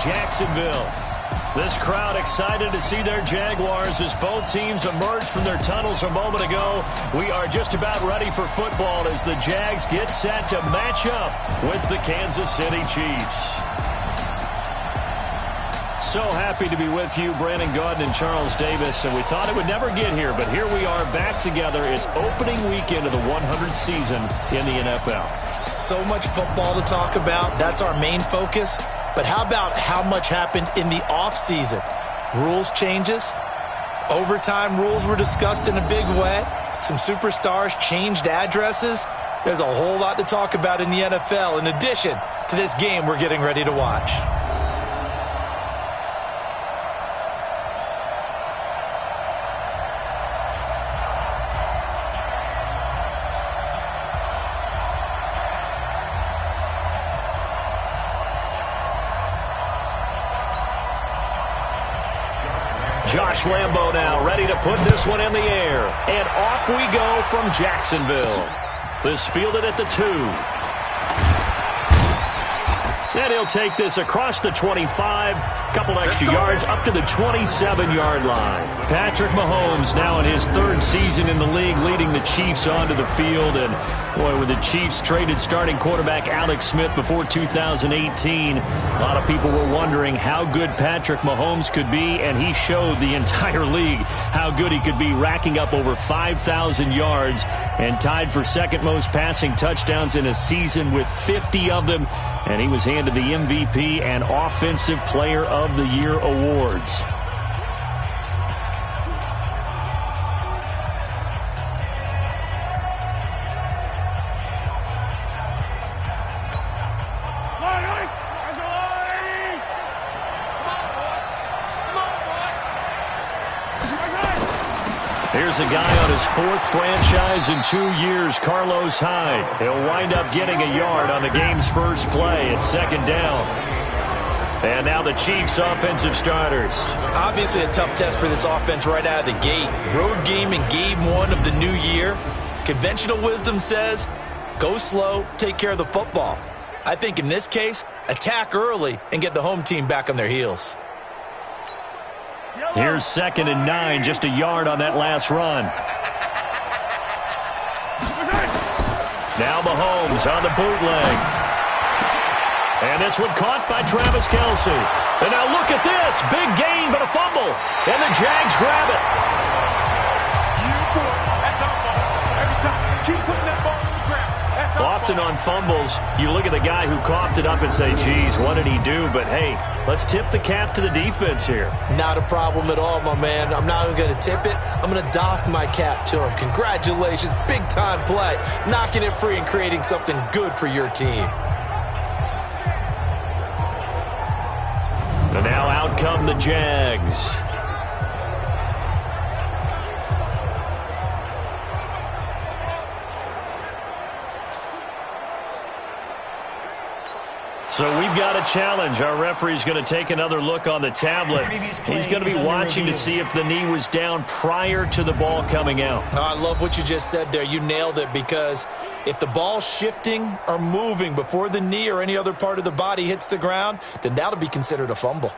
Jacksonville. This crowd excited to see their Jaguars as both teams emerged from their tunnels a moment ago. We are just about ready for football as the Jags get set to match up with the Kansas City Chiefs. So happy to be with you, Brandon Gaudin and Charles Davis, and we thought it would never get here, but here we are back together. It's opening weekend of the 100th season in the NFL. So much football to talk about. That's our main focus. But how about how much happened in the offseason? Rules changes. Overtime rules were discussed in a big way. Some superstars changed addresses. There's a whole lot to talk about in the NFL in addition to this game we're getting ready to watch. Josh Lambo now ready to put this one in the air. And off we go from Jacksonville. This fielded at the 2. And he'll take this across the 25. Couple extra yards up to the 27-yard line. Patrick Mahomes now in his 3rd season in the league, leading the Chiefs onto the field. And boy, when the Chiefs traded starting quarterback Alex Smith before 2018, a lot of people were wondering how good Patrick Mahomes could be, and he showed the entire league how good he could be, racking up over 5,000 yards and tied for second most passing touchdowns in a season with 50 of them. And he was handed the MVP and Offensive Player of the Year awards. Here's a guy on his 4th franchise in 2 years, Carlos Hyde. He'll wind up getting a yard on the game's first play. It's 2nd down. And now the Chiefs' offensive starters. Obviously a tough test for this offense right out of the gate. Road game in game 1 of the new year. Conventional wisdom says, go slow, take care of the football. I think in this case, attack early and get the home team back on their heels. Here's 2nd and 9, just a yard on that last run. Now Mahomes on the bootleg. And this one caught by Travis Kelce. And now look at this. Big gain, but a fumble. And the Jags grab it. That's our ball. Every time. Keep putting that ball on the ground. That's our Often ball. on fumbles, you look at the guy who coughed it up and say, geez, what did he do? But, hey, let's tip the cap to the defense here. Not a problem at all, my man. I'm not even going to tip it. I'm going to doff my cap to him. Congratulations. Big-time play. Knocking it free and creating something good for your team. And now out come the Jags. So we've got a challenge. Our referee's going to take another look on the tablet. He's going to be watching to see if the knee was down prior to the ball coming out. Oh, I love what you just said there. You nailed it, because if the ball's shifting or moving before the knee or any other part of the body hits the ground, then that'll be considered a fumble.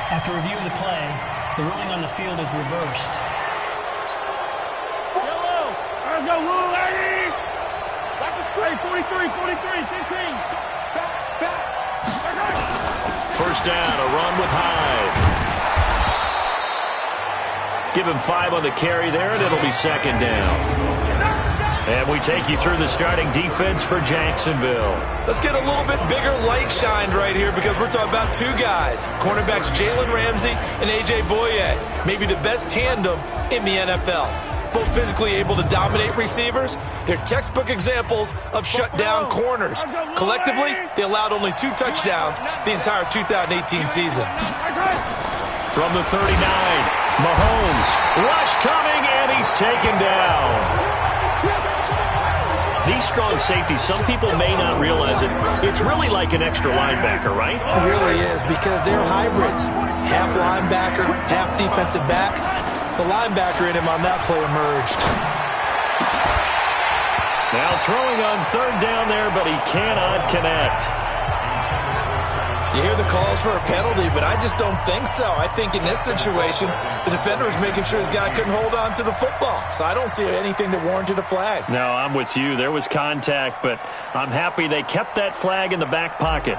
After review of the play, the ruling on the field is reversed. Yellow. Let's go, Lou, lady. Watch the screen. 43, 15. Back. First down, a run with Hyde. Give him 5 on the carry there, and it'll be 2nd down. And we take you through the starting defense for Jacksonville. Let's get a little bit bigger light shined right here, because we're talking about 2 guys. Cornerbacks Jalen Ramsey and A.J. Boye. Maybe the best tandem in the NFL. Both physically able to dominate receivers. They're textbook examples of shutdown corners. Collectively, they allowed only 2 touchdowns the entire 2018 season. From the 39, Mahomes. Rush coming, and he's taken down. These strong safeties, some people may not realize it. It's really like an extra linebacker, right? It really is, because they're hybrids. Half linebacker, half defensive back. The linebacker in him on that play emerged. Now throwing on third down there, but he cannot connect. You hear the calls for a penalty, but I just don't think so. I think in this situation, the defender was making sure his guy couldn't hold on to the football. So I don't see anything that warranted a flag. No, I'm with you. There was contact, but I'm happy they kept that flag in the back pocket.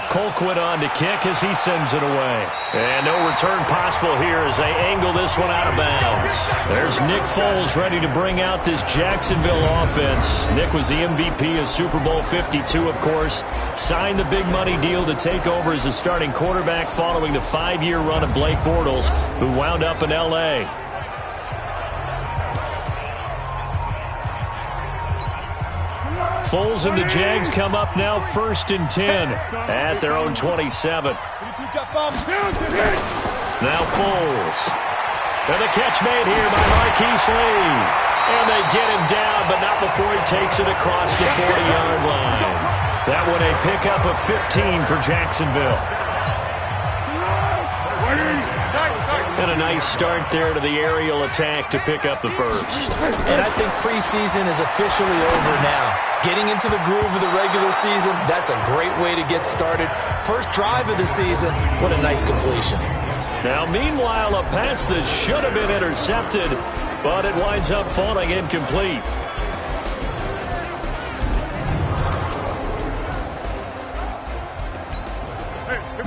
Colquitt on to kick as he sends it away. And no return possible here as they angle this one out of bounds. There's Nick Foles ready to bring out this Jacksonville offense. Nick was the MVP of Super Bowl 52, of course. Signed the big money deal to take over as a starting quarterback following the 5-year run of Blake Bortles, who wound up in L.A. Foles and the Jags come up now 1st and 10 at their own 27. Now Foles. And the catch made here by Marquise Lee. And they get him down, but not before he takes it across the 40-yard line. That one a pickup of 15 for Jacksonville. And a nice start there to the aerial attack to pick up the first. And I think preseason is officially over now. Getting into the groove of the regular season, that's a great way to get started. First drive of the season, what a nice completion. Now, meanwhile, a pass that should have been intercepted, but it winds up falling incomplete.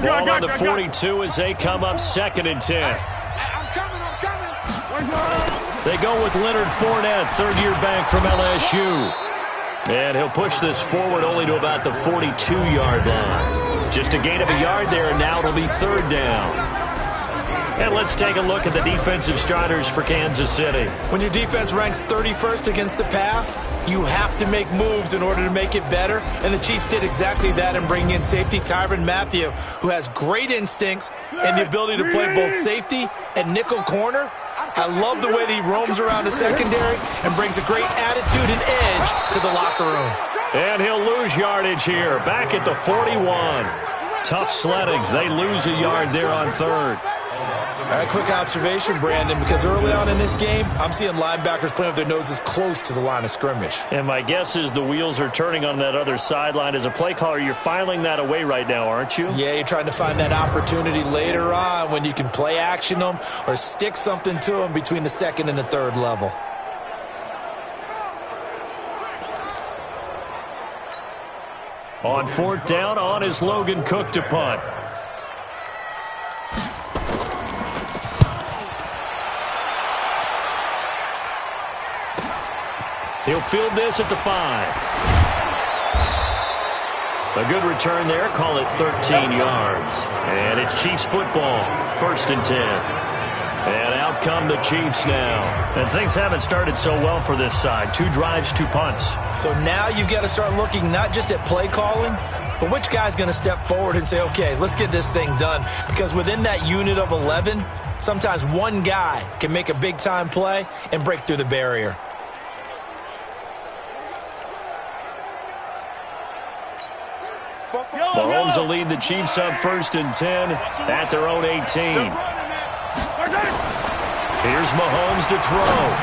Ball on the 42 as they come up 2nd and 10. I'm coming. They go with Leonard Fournette, third-year back from LSU. And he'll push this forward only to about the 42-yard line. Just a gain of a yard there, and now it'll be 3rd down. And let's take a look at the defensive starters for Kansas City. When your defense ranks 31st against the pass, you have to make moves in order to make it better. And the Chiefs did exactly that in bringing in safety Tyrann Mathieu, who has great instincts and the ability to play both safety and nickel corner. I love the way that he roams around the secondary and brings a great attitude and edge to the locker room. And he'll lose yardage here, back at the 41. Tough sledding. They lose a yard there on 3rd. All right, quick observation, Brandon, because early on in this game, I'm seeing linebackers playing with their noses close to the line of scrimmage. And my guess is the wheels are turning on that other sideline. As a play caller, you're filing that away right now, aren't you? Yeah, you're trying to find that opportunity later on when you can play action them or stick something to them between the 2nd and the 3rd level. On 4th down, on is Logan Cook to punt. He'll field this at the 5. A good return there. Call it 13 yards. And it's Chiefs football. 1st and 10. And out come the Chiefs now. And things haven't started so well for this side. 2 drives, 2 punts. So now you've got to start looking not just at play calling, but which guy's going to step forward and say, okay, let's get this thing done. Because within that unit of 11, sometimes one guy can make a big-time play and break through the barrier. Mahomes will lead the Chiefs up 1st and 10 at their own 18. Here's Mahomes to throw.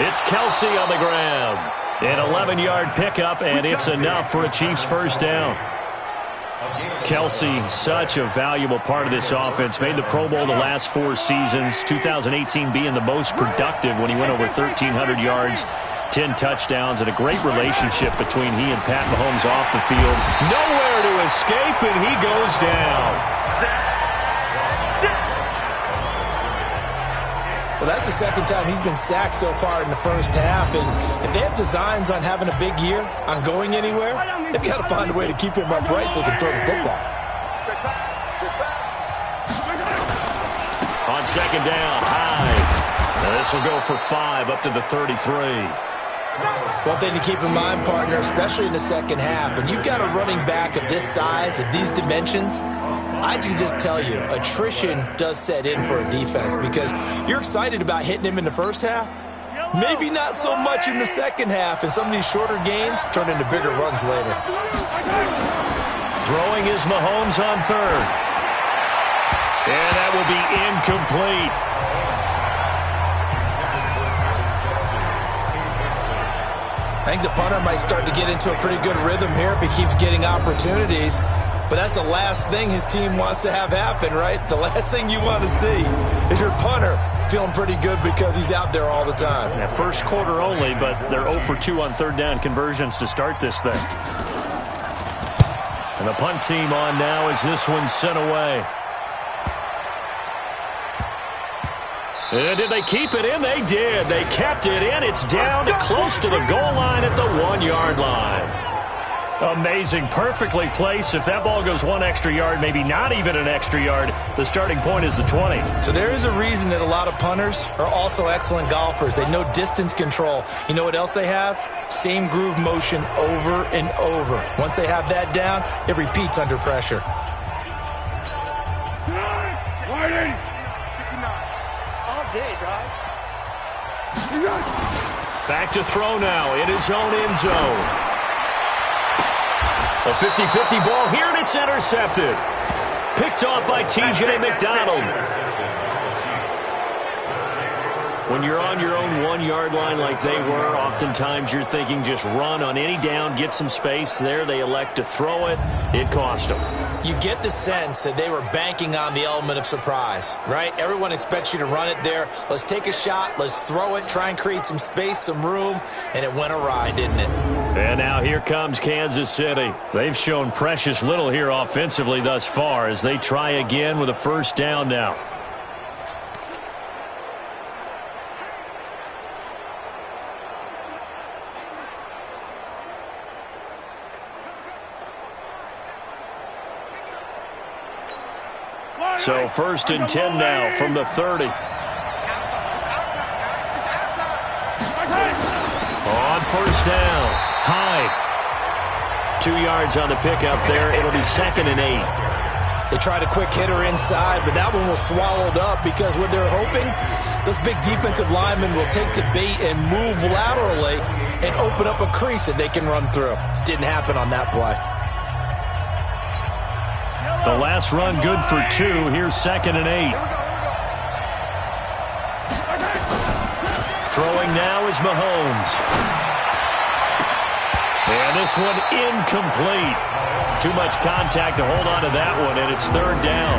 It's Kelsey on the ground. An 11-yard pickup, and it's enough for a Chiefs 1st down. Kelsey, such a valuable part of this offense. Made the Pro Bowl the last 4 seasons. 2018 being the most productive when he went over 1,300 yards. 10 touchdowns, and a great relationship between he and Pat Mahomes off the field. Nowhere to escape, and he goes down. Well, that's the 2nd time he's been sacked so far in the first half, and if they have designs on having a big year, on going anywhere, they've got to find a way to keep him upright so he can throw the football. On 2nd down, high. Now this will go for 5 up to the 33. One thing to keep in mind, partner, especially in the second half, and you've got a running back of this size, of these dimensions, I can just tell you, attrition does set in for a defense because you're excited about hitting him in the first half. Maybe not so much in the second half, and some of these shorter gains turn into bigger runs later. Throwing is Mahomes on third. And that will be incomplete. I think the punter might start to get into a pretty good rhythm here if he keeps getting opportunities. But that's the last thing his team wants to have happen, right? The last thing you want to see is your punter feeling pretty good because he's out there all the time. Yeah, first quarter only, but they're 0 for 2 on third down conversions to start this thing. And the punt team on now as this one's sent away. And did they keep it in? They did. They kept it in. It's down to close to the goal line at the 1-yard line. Amazing. Perfectly placed. If that ball goes 1 extra yard, maybe not even an extra yard, the starting point is the 20. So there is a reason that a lot of punters are also excellent golfers. They know distance control. You know what else they have? Same groove motion over and over. Once they have that down, it repeats under pressure. Back to throw now in his own end zone. A 50-50 ball here, and it's intercepted. Picked off by T.J. McDonald. When you're on your own 1-yard line like they were, oftentimes you're thinking just run on any down, get some space. There they elect to throw it. It cost them. You get the sense that they were banking on the element of surprise, right? Everyone expects you to run it there. Let's take a shot. Let's throw it, try and create some space, some room, and it went awry, didn't it? And now here comes Kansas City. They've shown precious little here offensively thus far as they try again with a first down now. So first and 10 now from the 30. On first down, Hyde. 2 yards on the pickup there. It'll be 2nd and 8. They tried a quick hitter inside, but that one was swallowed up because what they're hoping, those big defensive linemen will take the bait and move laterally and open up a crease that they can run through. Didn't happen on that play. The last run good for 2. Here's 2nd and 8. Throwing now is Mahomes. And this one incomplete. Too much contact to hold on to that one, and it's 3rd down.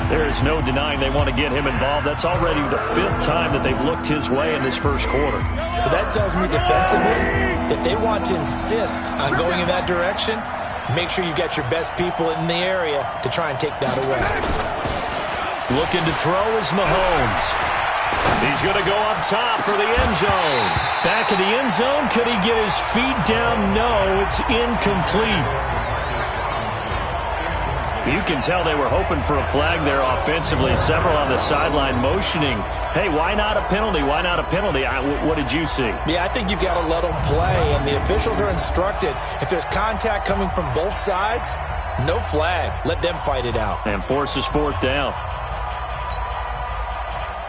There is no denying they want to get him involved. That's already the 5th time that they've looked his way in this first quarter. So that tells me defensively that they want to insist on going in that direction. Make sure you got your best people in the area to try and take that away. Looking to throw is Mahomes. He's going to go up top for the end zone. Back in the end zone. Could he get his feet down? No, it's incomplete. You can tell they were hoping for a flag there offensively. Several on the sideline motioning. Hey, why not a penalty? Why not a penalty? What did you see? Yeah, I think you've got to let them play, and the officials are instructed. If there's contact coming from both sides, no flag. Let them fight it out. And forces 4th down.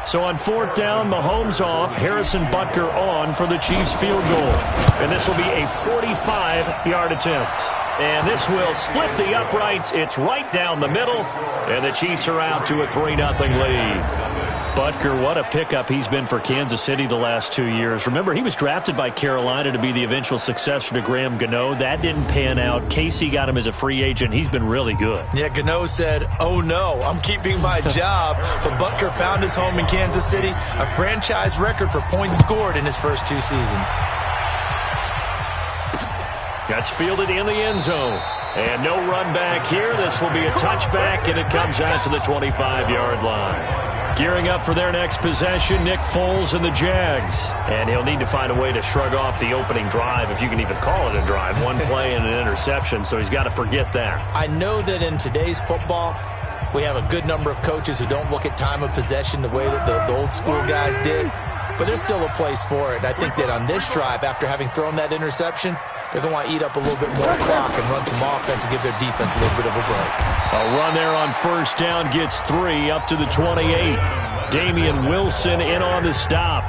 So on 4th down, Mahomes off, Harrison Butker on for the Chiefs field goal. And this will be a 45-yard attempt. And this will split the uprights. It's right down the middle. And the Chiefs are out to a 3-0 lead. Butker, what a pickup he's been for Kansas City the last 2 years. Remember, he was drafted by Carolina to be the eventual successor to Graham Gano. That didn't pan out. Casey got him as a free agent. He's been really good. Yeah, Gano said, oh no, I'm keeping my job. But Butker found his home in Kansas City, a franchise record for points scored in his first 2 seasons. That's fielded in the end zone. And no run back here. This will be a touchback, and it comes out to the 25-yard line. Gearing up for their next possession, Nick Foles and the Jags. And he'll need to find a way to shrug off the opening drive, if you can even call it a drive. 1 play and an interception, so he's got to forget that. I know that in today's football, we have a good number of coaches who don't look at time of possession the way that the old school guys did. but there's still a place for it. And I think that on this drive, after having thrown that interception, they're going to want to eat up a little bit more clock and run some offense and give their defense a little bit of a break. A run there on first down gets 3 up to the 28. Damian Wilson in on the stop.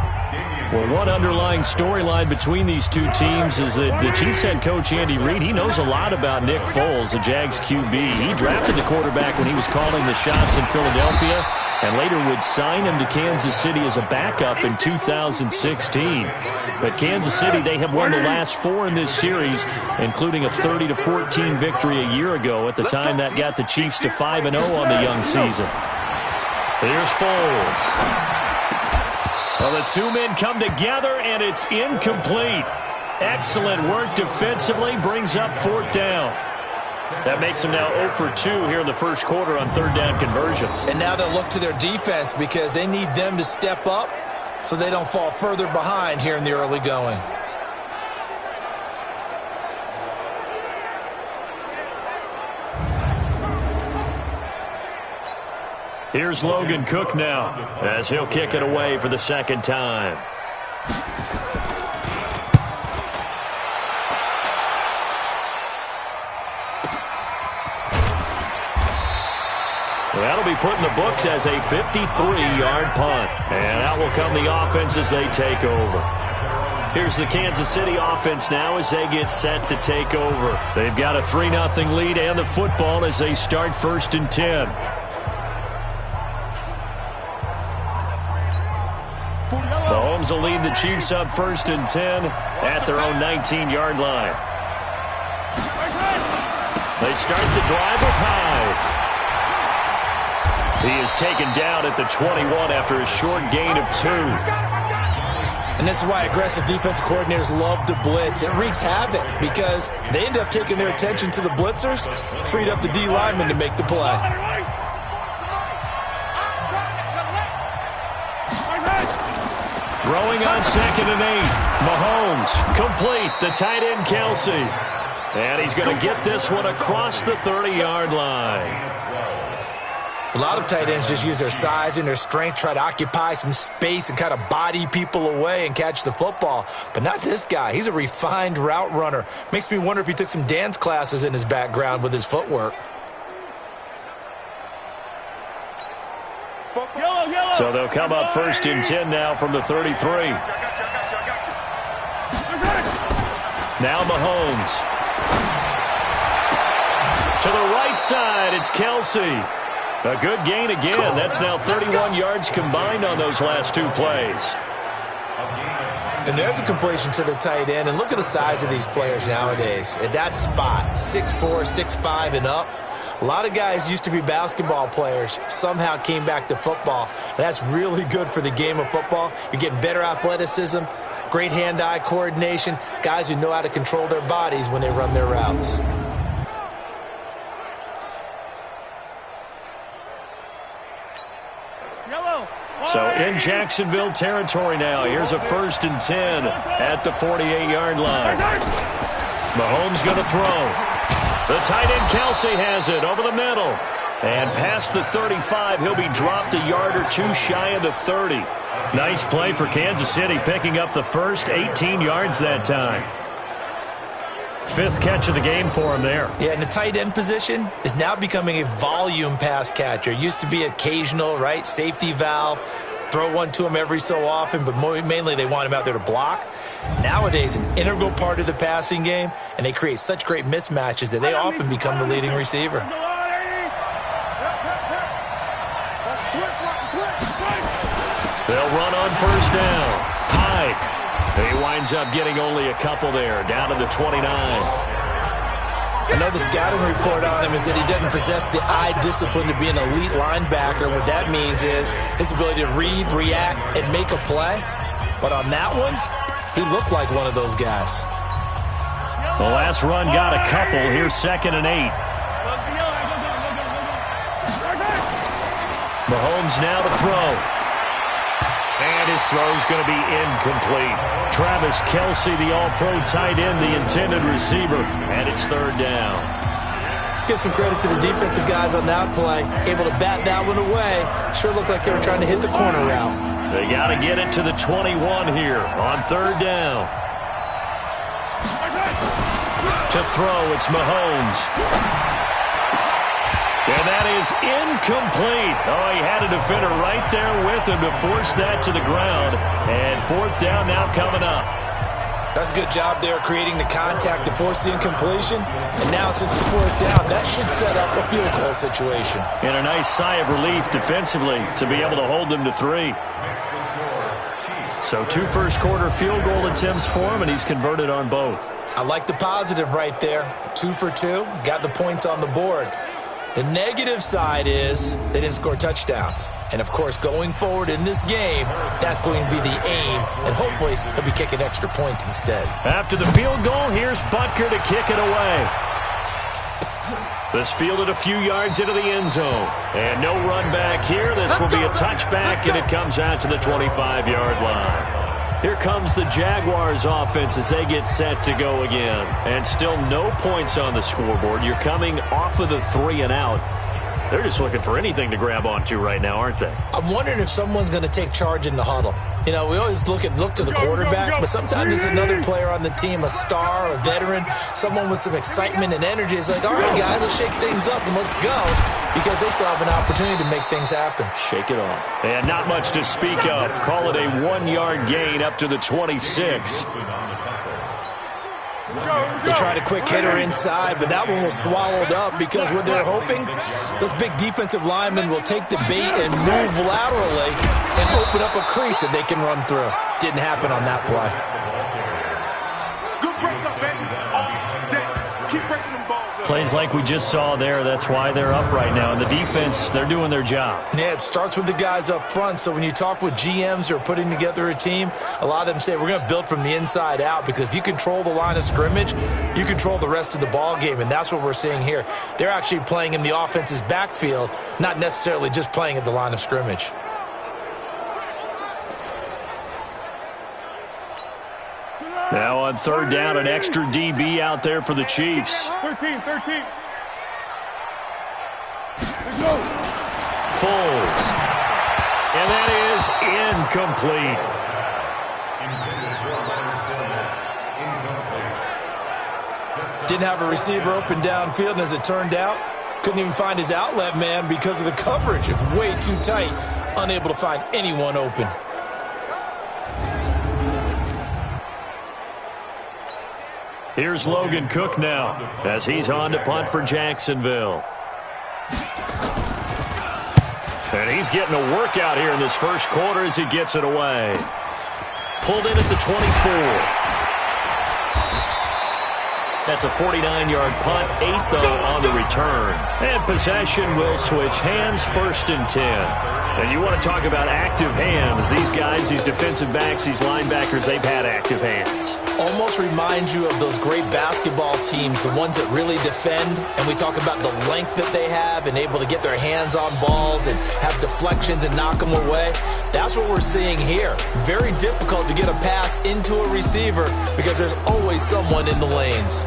Well, one underlying storyline between these two teams is that the Chiefs head coach Andy Reid, he knows a lot about Nick Foles, the Jags QB. He drafted the quarterback when he was calling the shots in Philadelphia and later would sign him to Kansas City as a backup in 2016. But Kansas City, they have won the last 4 in this series, including a 30-14 victory a year ago at the time that got the Chiefs to 5-0 on the young season. Here's Foles. Well, the two men come together, and it's incomplete. Excellent work defensively, brings up 4th down. That makes them now 0 for 2 here in the first quarter on 3rd down conversions. And now they'll look to their defense because they need them to step up so they don't fall further behind here in the early going. Here's Logan Cook now as he'll kick it away for the 2nd time. That'll be put in the books as a 53-yard punt. And out will come the offense as they take over. Here's the Kansas City offense now as they get set to take over. They've got a 3-0 lead and the football as they start 1st and 10. Mahomes will lead the Chiefs up 1st and 10 at their own 19-yard line. They start the drive with Hyde. He is taken down at the 21 after a short gain of 2. And this is why aggressive defensive coordinators love to blitz. It wreaks havoc because they end up taking their attention to the blitzers, freed up the D lineman to make the play. Throwing on 2nd and 8. Mahomes complete. The tight end Kelsey. And he's going to get this one across the 30-yard line. A lot of tight ends just use their size and their strength, try to occupy some space and kind of body people away and catch the football. But not this guy. He's a refined route runner. Makes me wonder if he took some dance classes in his background with his footwork. So they'll come up 1st and 10 now from the 33. Now Mahomes. To the right side, it's Kelsey. A good gain again. That's now 31 yards combined on those last 2 plays. And there's a completion to the tight end. And look at the size of these players nowadays. At that spot, 6'4", 6'5", and up. A lot of guys used to be basketball players, somehow came back to football. And that's really good for the game of football. You're getting better athleticism, great hand-eye coordination, guys who know how to control their bodies when they run their routes. So in Jacksonville territory now. Here's a 1st and 10 at the 48-yard line. Mahomes going to throw. The tight end Kelsey has it over the middle. And past the 35, he'll be dropped a yard or 2 shy of the 30. Nice play for Kansas City, picking up the first 18 yards that time. 5th catch of the game for him there. Yeah, and the tight end position is now becoming a volume pass catcher. Used to be occasional, right? Safety valve. Throw one to him every so often, but mainly they want him out there to block. Nowadays, an integral part of the passing game, and they create such great mismatches that they often become the leading receiver. They'll run on 1st down. Hyde. He winds up getting only a couple there, down to the 29. I know the scouting report on him is that he doesn't possess the eye discipline to be an elite linebacker. What that means is his ability to read, react, and make a play. But on that one, he looked like one of those guys. The last run got a couple. Here's 2nd and 8. Mahomes now to throw. And his throw's going to be incomplete. Travis Kelce, the all-pro tight end, the intended receiver. And it's 3rd down. Let's give some credit to the defensive guys on that play. Able to bat that one away. Sure looked like they were trying to hit the corner route. They got to get it to the 21 here on third down. To throw, it's Mahomes. And that is incomplete. Oh, he had a defender right there with him to force that to the ground. And fourth down now coming up. That's a good job there creating the contact to force the incompletion. And now since it's fourth down, that should set up a field goal situation. And a nice sigh of relief defensively to be able to hold them to 3. So 2 first-quarter field goal attempts for him, and he's converted on both. I like the positive right there. 2 for 2, got the points on the board. The negative side is they didn't score touchdowns. And, of course, going forward in this game, that's going to be the aim. And hopefully he'll be kicking extra points instead. After the field goal, here's Butker to kick it away. This fielded a few yards into the end zone. And no run back here. This will be a touchback, and it comes out to the 25-yard line. Here comes the Jaguars offense as they get set to go again. And still no points on the scoreboard. You're coming off of the 3 and out. They're just looking for anything to grab onto right now, aren't they? I'm wondering if someone's going to take charge in the huddle. You know, we always look to the quarterback, but sometimes it's another player on the team, a star, a veteran, someone with some excitement and energy. It's like, all right, guys, let's shake things up and let's go, because they still have an opportunity to make things happen. Shake it off. And not much to speak of. Call it a 1-yard gain up to the 26. They tried a quick hitter inside, but that one was swallowed up because what they're hoping, those big defensive linemen will take the bait and move laterally and open up a crease that they can run through. Didn't happen on that play. Good break up, baby. All day. Keep breaking them balls up. Plays like we just saw there, that's why they're up right now. And the defense, they're doing their job. Yeah, it starts with the guys up front. So when you talk with GMs who are putting together a team, a lot of them say we're going to build from the inside out, because if you control the line of scrimmage, you control the rest of the ball game, and that's what we're seeing here. They're actually playing in the offense's backfield, not necessarily just playing at the line of scrimmage. Now on third down, an extra DB out there for the Chiefs. 13. Let's go. Foles. And that is incomplete. Didn't have a receiver open downfield, and as it turned out, couldn't even find his outlet man because of the coverage. It's way too tight, unable to find anyone open. Here's Logan Cook now as he's on to punt for Jacksonville. And he's getting a workout here in this first quarter as he gets it away. Pulled in at the 24. That's a 49-yard punt, 8 though on the return. And possession will switch hands, 1st and 10. And you want to talk about active hands. These guys, these defensive backs, these linebackers, they've had active hands. Almost reminds you of those great basketball teams, the ones that really defend. And we talk about the length that they have and able to get their hands on balls and have deflections and knock them away. That's what we're seeing here. Very difficult to get a pass into a receiver because there's always someone in the lanes.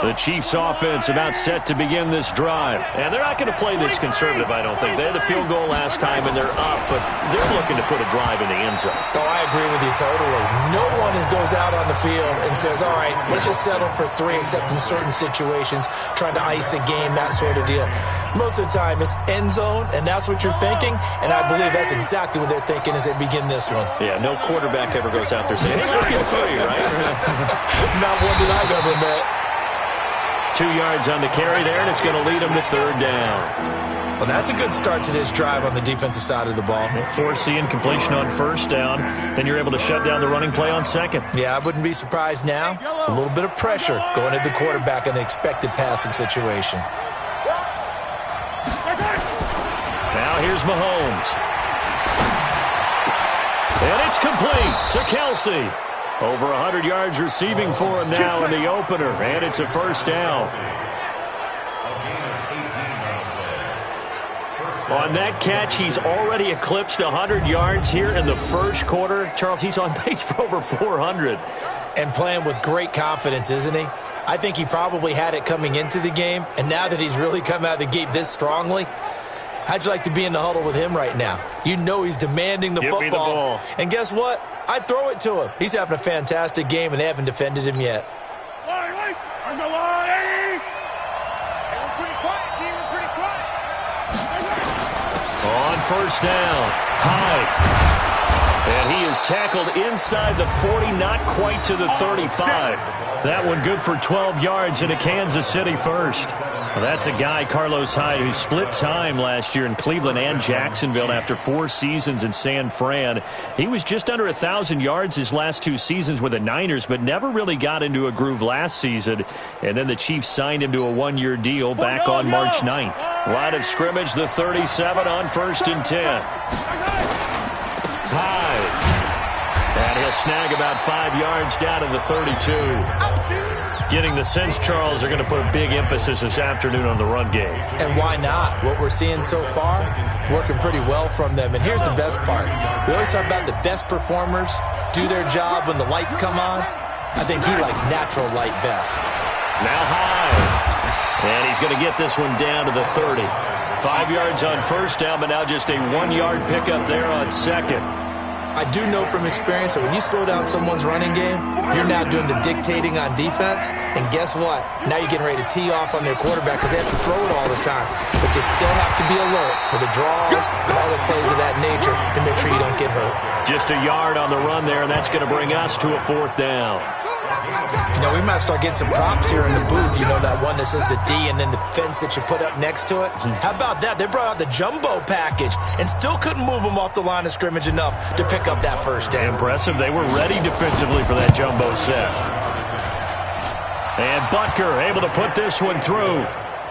The Chiefs offense about set to begin this drive. And they're not going to play this conservative, I don't think. They had the field goal last time, and they're up, but they're looking to put a drive in the end zone. Oh, I agree with you totally. No one goes out on the field and says, all right, let's just settle for 3, except in certain situations, trying to ice a game, that sort of deal. Most of the time, it's end zone, and that's what you're thinking, and I believe that's exactly what they're thinking as they begin this one. Yeah, no quarterback ever goes out there saying, hey, let's get 3, right? Not one that I've ever met. 2 yards on the carry there, and it's going to lead them to third down. Well, that's a good start to this drive on the defensive side of the ball. Force the incompletion on first down, then you're able to shut down the running play on second. Yeah, I wouldn't be surprised now. A little bit of pressure going at the quarterback in the expected passing situation. Now here's Mahomes. And it's complete to Kelsey. Over 100 yards receiving for him now in the opener, and it's a first down. On that catch, he's already eclipsed 100 yards here in the first quarter. Charles, he's on pace for over 400. And playing with great confidence, isn't he? I think he probably had it coming into the game, and now that he's really come out of the gate this strongly, how'd you like to be in the huddle with him right now? You know he's demanding the Give me the ball. And guess what? I'd throw it to him. He's having a fantastic game, and they haven't defended him yet. On first down, Hyde. And he is tackled inside the 40, not quite to the 35. That one good for 12 yards in a Kansas City first. Well, that's a guy, Carlos Hyde, who split time last year in Cleveland and Jacksonville after 4 seasons in San Fran. He was just under 1,000 yards his last 2 seasons with the Niners, but never really got into a groove last season. And then the Chiefs signed him to a 1-year deal back on March 9th. Line of scrimmage, the 37 on 1st and 10. Hyde. And he'll snag about 5 yards down to the 32. Getting the sense, Charles, they're going to put a big emphasis this afternoon on the run game. And why not? What we're seeing so far, working pretty well from them. And here's the best part. We always talk about the best performers do their job when the lights come on. I think he likes natural light best. Now Hyde. And he's going to get this one down to the 30. 5 yards on first down, but now just a 1-yard pickup there on second. I do know from experience that when you slow down someone's running game, you're now doing the dictating on defense. And guess what? Now you're getting ready to tee off on their quarterback because they have to throw it all the time. But you still have to be alert for the draws and other plays of that nature to make sure you don't get hurt. Just a yard on the run there, and that's going to bring us to a 4th down. You know, we might start getting some props here in the booth. You know, that one that says the D and then the fence that you put up next to it? How about that? They brought out the jumbo package and still couldn't move them off the line of scrimmage enough to pick up that first down. Impressive. They were ready defensively for that jumbo set. And Butker able to put this one through.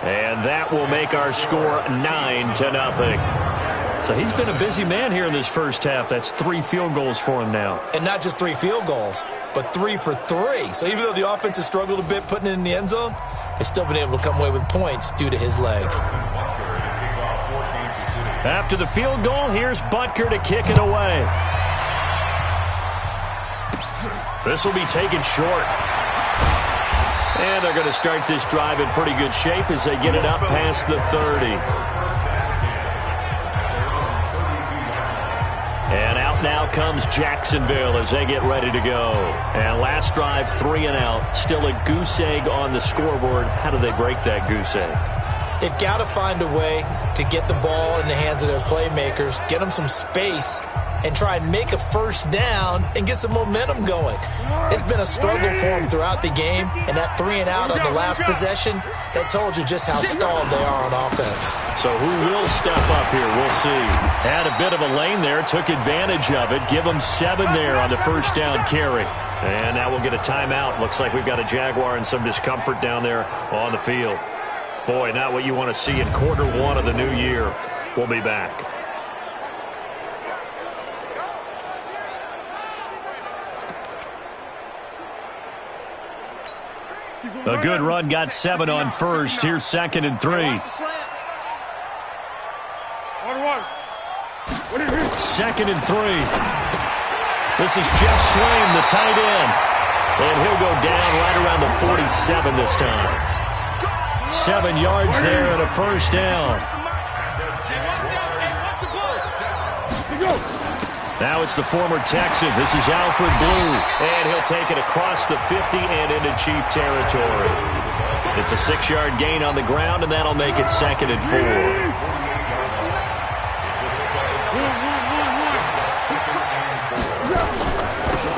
And that will make our score 9-0. So he's been a busy man here in this first half. That's 3 field goals for him now. And not just 3 field goals, but 3 for 3. So even though the offense has struggled a bit putting it in the end zone, they've still been able to come away with points due to his leg. After the field goal, here's Butker to kick it away. This will be taken short. And they're going to start this drive in pretty good shape as they get it up past the 30. And out now comes Jacksonville as they get ready to go. And last drive, 3 and out. Still a goose egg on the scoreboard. How do they break that goose egg? They've got to find a way to get the ball in the hands of their playmakers, get them some space, and try and make a first down and get some momentum going. It's been a struggle for them throughout the game, and that 3 and out on the last possession, that told you just how stalled they are on offense. So who will step up here? We'll see. Had a bit of a lane there, took advantage of it. Give them 7 there on the first down carry. And now we'll get a timeout. Looks like we've got a Jaguar and some discomfort down there on the field. Boy, not what you want to see in quarter 1 of the new year. We'll be back. A good run, got 7 on first. Here's 2nd and 3. 2nd and 3. This is Jeff Swain, the tight end. And he'll go down right around the 47 this time. 7 yards there and a first down. Now it's the former Texan. This is Alfred Blue. And he'll take it across the 50 and into Chief territory. It's a 6-yard gain on the ground, and that'll make it 2nd and 4.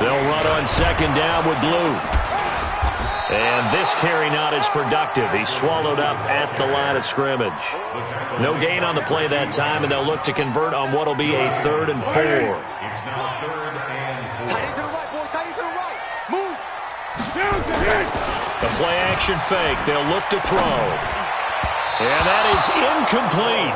They'll run on 2nd down with Blue. And this carry not as productive. He's swallowed up at the line of scrimmage. No gain on the play that time, and they'll look to convert on what will be a 3rd and 4. Tight end to the right, boy. Tight end to the right. Move. The play action fake. They'll look to throw. And that is incomplete.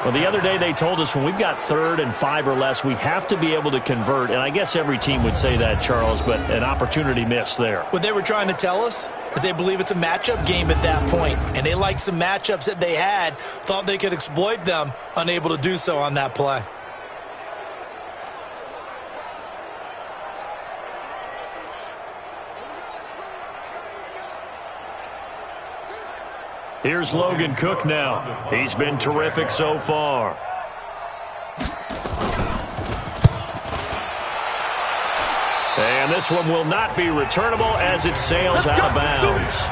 Well, the other day they told us when we've got 3rd and 5 or less, we have to be able to convert. And I guess every team would say that, Charles, but an opportunity missed there. What they were trying to tell us is they believe it's a matchup game at that point. And they liked some matchups that they had, thought they could exploit them, unable to do so on that play. Here's Logan Cook now. He's been terrific so far. And this one will not be returnable as it sails out of bounds.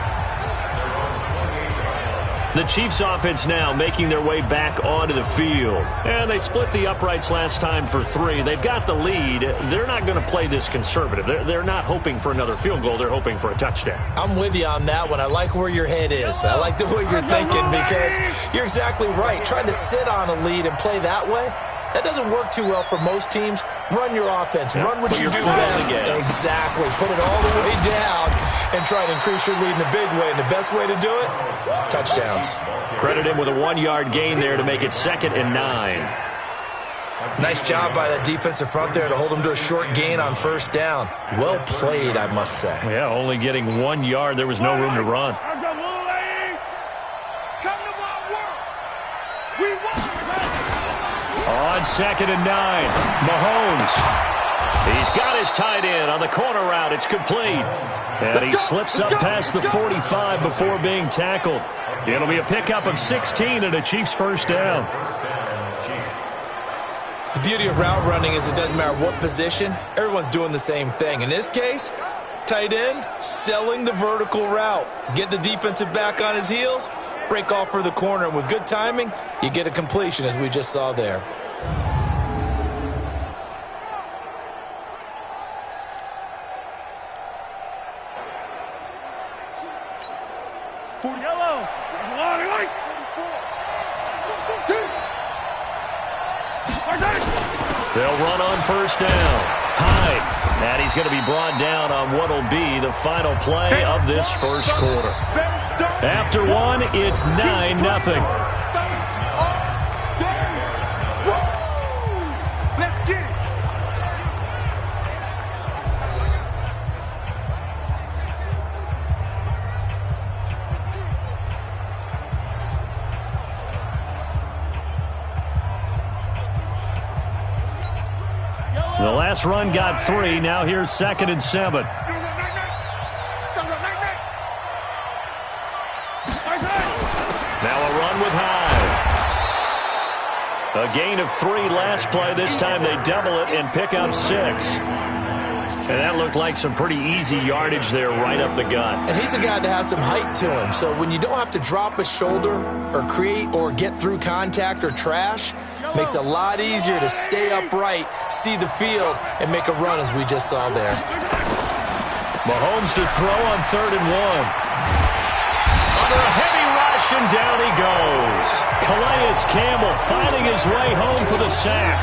The Chiefs offense now making their way back onto the field. And they split the uprights last time for 3. They've got the lead. They're not going to play this conservative. They're not hoping for another field goal. They're hoping for a touchdown. I'm with you on that one. I like where your head is. I like the way you're thinking because you're exactly right. Trying to sit on a lead and play that way, that doesn't work too well for most teams. Run your offense. Run what you do best. Exactly. Put it all the way down and try to increase your lead in a big way. And the best way to do it, touchdowns. Credit him with a 1-yard gain there to make it 2nd and 9. Nice job by that defensive front there to hold him to a short gain on 1st down. Well played, I must say. Yeah, only getting 1 yard. There was no room to run. On 2nd and 9, Mahomes. He's got his tight end on the corner route. It's complete. And he slips up past the 45 before being tackled. It'll be a pickup of 16 and a Chiefs 1st down. The beauty of route running is it doesn't matter what position. Everyone's doing the same thing. In this case, tight end selling the vertical route. Get the defensive back on his heels, break off for the corner. And with good timing, you get a completion as we just saw there. They'll run on 1st down. Hyde. And he's going to be brought down on what will be the final play of this 1st quarter. After 1, it's 9-0. The last run got 3. Now here's 2nd and 7. Now a run with Hyde. A gain of 3 last play. This time they double it and pick up 6. And that looked like some pretty easy yardage there right up the gut. And he's a guy that has some height to him. So when you don't have to drop a shoulder or create or get through contact or trash, makes it a lot easier to stay upright, see the field, and make a run as we just saw there. Mahomes to throw on 3rd and 1. Under a heavy rush, and down he goes. Calais Campbell finding his way home for the sack.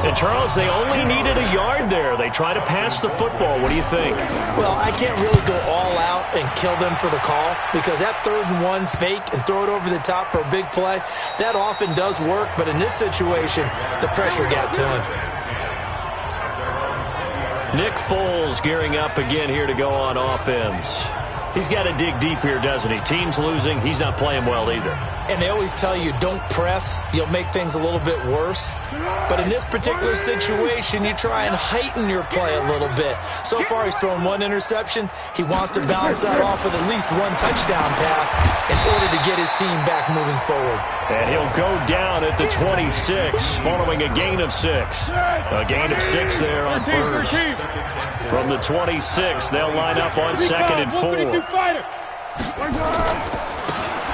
And, Charles, they only needed a yard there. They try to pass the football. What do you think? Well, I can't really go all out and kill them for the call because that 3rd and 1 fake and throw it over the top for a big play, that often does work. But in this situation, the pressure got to him. Nick Foles gearing up again here to go on offense. He's got to dig deep here, doesn't he? Team's losing. He's not playing well either. And they always tell you, don't press. You'll make things a little bit worse. But in this particular situation, you try and heighten your play a little bit. So far, he's thrown 1 interception. He wants to bounce that off with at least 1 touchdown pass in order to get his team back moving forward. And he'll go down at the 26, following a gain of 6. A gain of 6 there on 1st. From the 26, they'll line up on 2nd and 4.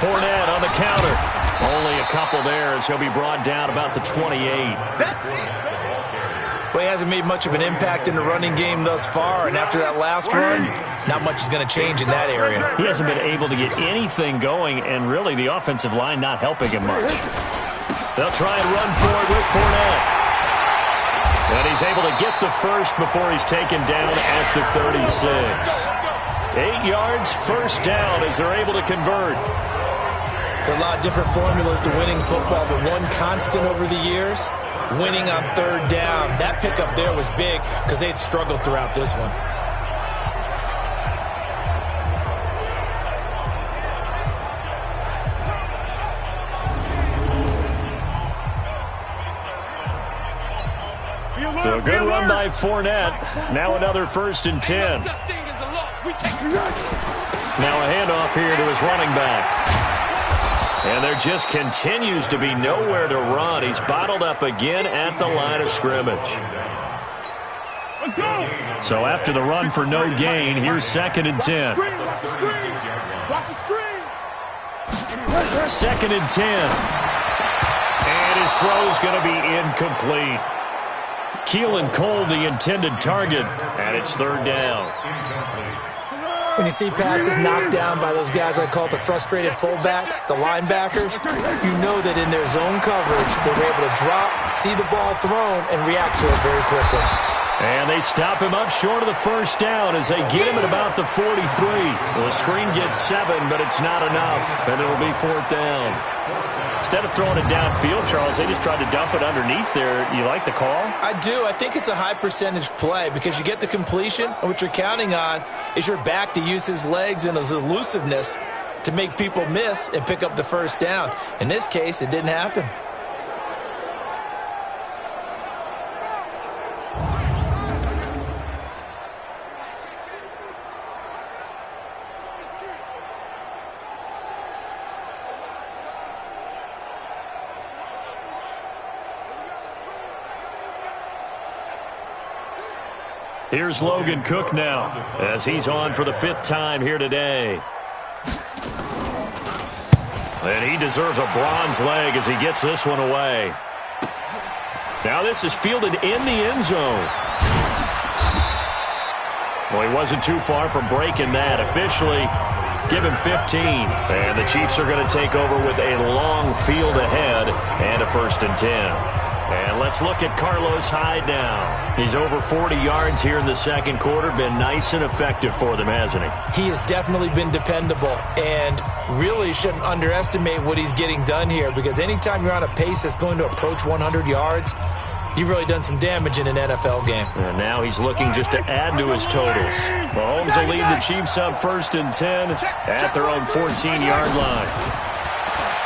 Fournette on the counter. Only a couple there as he'll be brought down about the 28. Well, he hasn't made much of an impact in the running game thus far, and after that last run, not much is going to change in that area. He hasn't been able to get anything going, and really the offensive line not helping him much. They'll try and run forward with Fournette. And he's able to get the first before he's taken down at the 36. 8 yards, 1st down as they're able to convert. There are a lot of different formulas to winning football, but one constant over the years, winning on third down. That pickup there was big because they'd struggled throughout this one. So a good run by Fournette. Now another 1st and 10. Now a handoff here to his running back. And there just continues to be nowhere to run. He's bottled up again at the line of scrimmage. So after the run for no gain, here's 2nd and 10. 2nd and 10. And his throw's going to be incomplete. Keelan Cole, the intended target, and it's 3rd down. When you see passes knocked down by those guys I call the frustrated fullbacks, the linebackers, you know that in their zone coverage, they were able to drop, see the ball thrown, and react to it very quickly. And they stop him up short of the 1st down as they get him at about the 43. Well, the screen gets 7, but it's not enough, and it'll be 4th down. Instead of throwing it downfield, Charles, they just tried to dump it underneath there. You like the call? I do. I think it's a high percentage play because you get the completion, and what you're counting on is your back to use his legs and his elusiveness to make people miss and pick up the 1st down. In this case, it didn't happen. Here's Logan Cook now as he's on for the 5th time here today. And he deserves a bronze leg as he gets this one away. Now this is fielded in the end zone. Well, he wasn't too far from breaking that. Officially, give him 15. And the Chiefs are going to take over with a long field ahead and a 1st and 10. And let's look at Carlos Hyde now. He's over 40 yards here in the 2nd quarter. Been nice and effective for them, hasn't he? He has definitely been dependable and really shouldn't underestimate what he's getting done here because anytime you're on a pace that's going to approach 100 yards, you've really done some damage in an NFL game. And now he's looking just to add to his totals. Mahomes will lead the Chiefs up 1st and 10 at their own 14-yard line.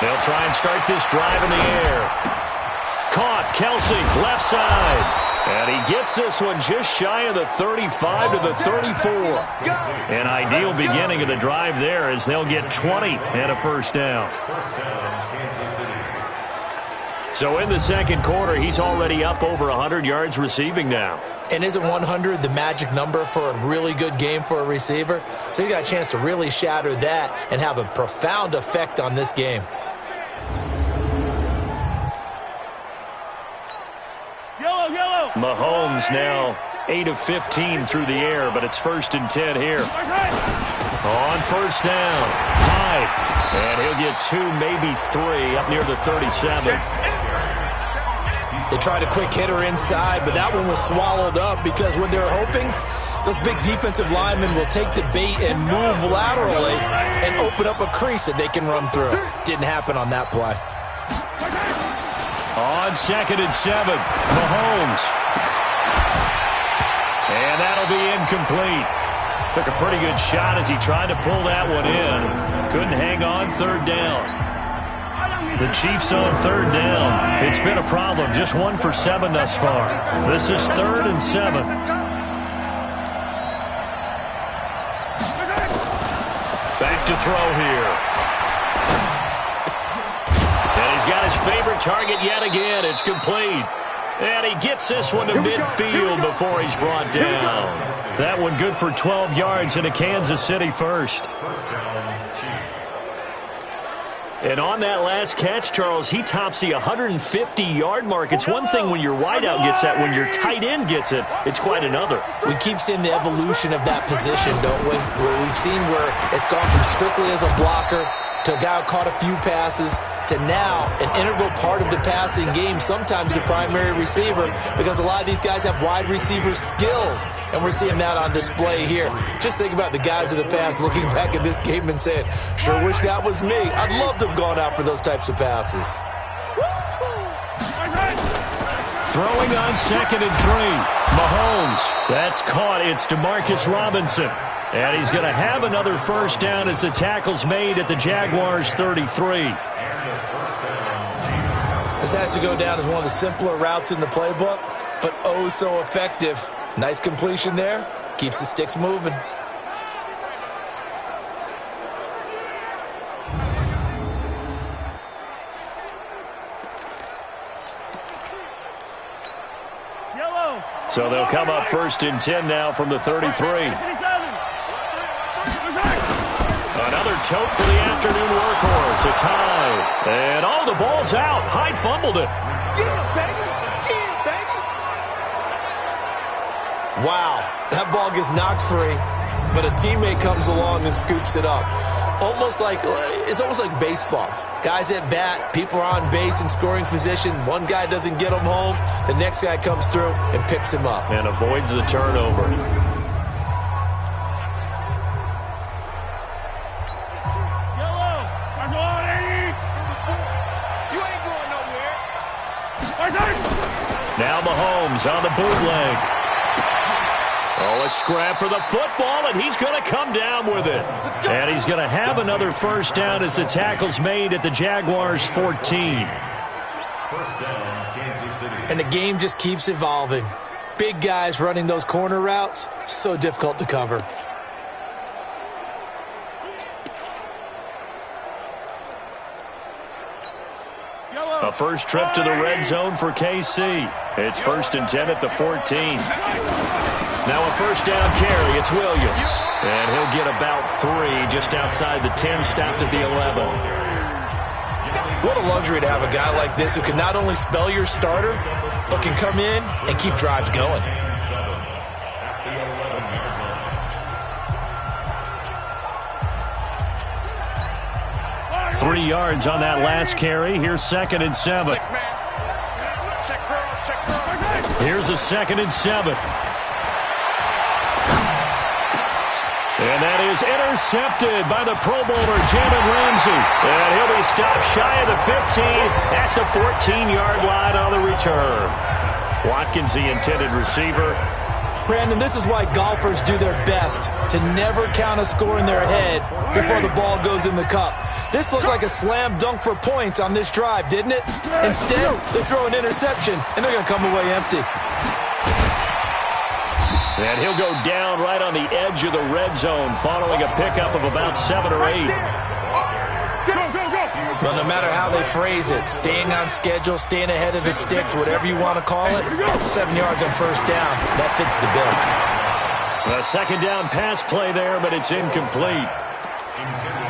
They'll try and start this drive in the air. Caught, Kelsey, left side. And he gets this one just shy of the 35 to the 34. An ideal beginning of the drive there as they'll get 20 and a 1st down. So in the 2nd quarter, he's already up over 100 yards receiving now. And isn't 100 the magic number for a really good game for a receiver? So he got a chance to really shatter that and have a profound effect on this game. Mahomes now 8 of 15 through the air, but it's 1st and 10 here. On 1st down, Hyde, and he'll get 2, maybe 3 up near the 37. They tried a quick hitter inside, but that one was swallowed up because what they're hoping, those big defensive linemen will take the bait and move laterally and open up a crease that they can run through. Didn't happen on that play. On 2nd and 7, Mahomes. And that'll be incomplete. Took a pretty good shot as he tried to pull that one in. Couldn't hang on 3rd down. The Chiefs on 3rd down. It's been a problem. Just 1 for 7 thus far. This is 3rd and 7. Back to throw here. And he's got his favorite target yet again. It's complete. And he gets this one to midfield before he's brought down. That one good for 12 yards and a Kansas City 1st. And on that last catch, Charles, he tops the 150-yard mark. It's one thing when your wideout gets that. When your tight end gets it, it's quite another. We keep seeing the evolution of that position, don't we? Where we've seen where it's gone from strictly as a blocker to a guy who caught a few passes to now an integral part of the passing game, sometimes the primary receiver, because a lot of these guys have wide receiver skills, and we're seeing that on display here. Just think about the guys of the past looking back at this game and saying, sure wish that was me. I'd love to have gone out for those types of passes. Throwing on 2nd and 3. Mahomes. That's caught. It's Demarcus Robinson. And he's going to have another first down as the tackle's made at the Jaguars' 33. This has to go down as one of the simpler routes in the playbook, but oh so effective. Nice completion there. Keeps the sticks moving. So they'll come up 1st and 10 now from the 33. Another tote for the afternoon workhorse. It's Hyde. And the ball's out. Hyde fumbled it. Yeah, baby. Yeah, baby. Wow, that ball gets knocked free, but a teammate comes along and scoops it up. It's almost like baseball. Guys at bat, people are on base in scoring position. One guy doesn't get him home. The next guy comes through and picks him up. And avoids the turnover. Now Mahomes on the bootleg. A scrap for the football, and he's going to come down with it. And he's going to have another first down as the tackle's made at the Jaguars' 14. First down, Kansas City. And the game just keeps evolving. Big guys running those corner routes, so difficult to cover. A first trip to the red zone for KC. It's 1st and 10 at the 14. Now a first down carry. It's Williams. And he'll get about 3 just outside the 10, stopped at the 11. What a luxury to have a guy like this who can not only spell your starter, but can come in and keep drives going. 3 yards on that last carry. Here's 2nd and 7. Here's a 2nd and 7. And that is intercepted by the Pro Bowler, Jalen Ramsey. And he'll be stopped shy of the 15 at the 14-yard line on the return. Watkins, the intended receiver. Brandon, this is why golfers do their best to never count a score in their head before the ball goes in the cup. This looked like a slam dunk for points on this drive, didn't it? Instead, they throw an interception, and they're going to come away empty. And he'll go down right on the edge of the red zone following a pickup of about 7 or 8. Well, no matter how they phrase it, staying on schedule, staying ahead of the sticks, whatever you want to call it, 7 yards on first down, that fits the bill. A second down pass play there, but it's incomplete.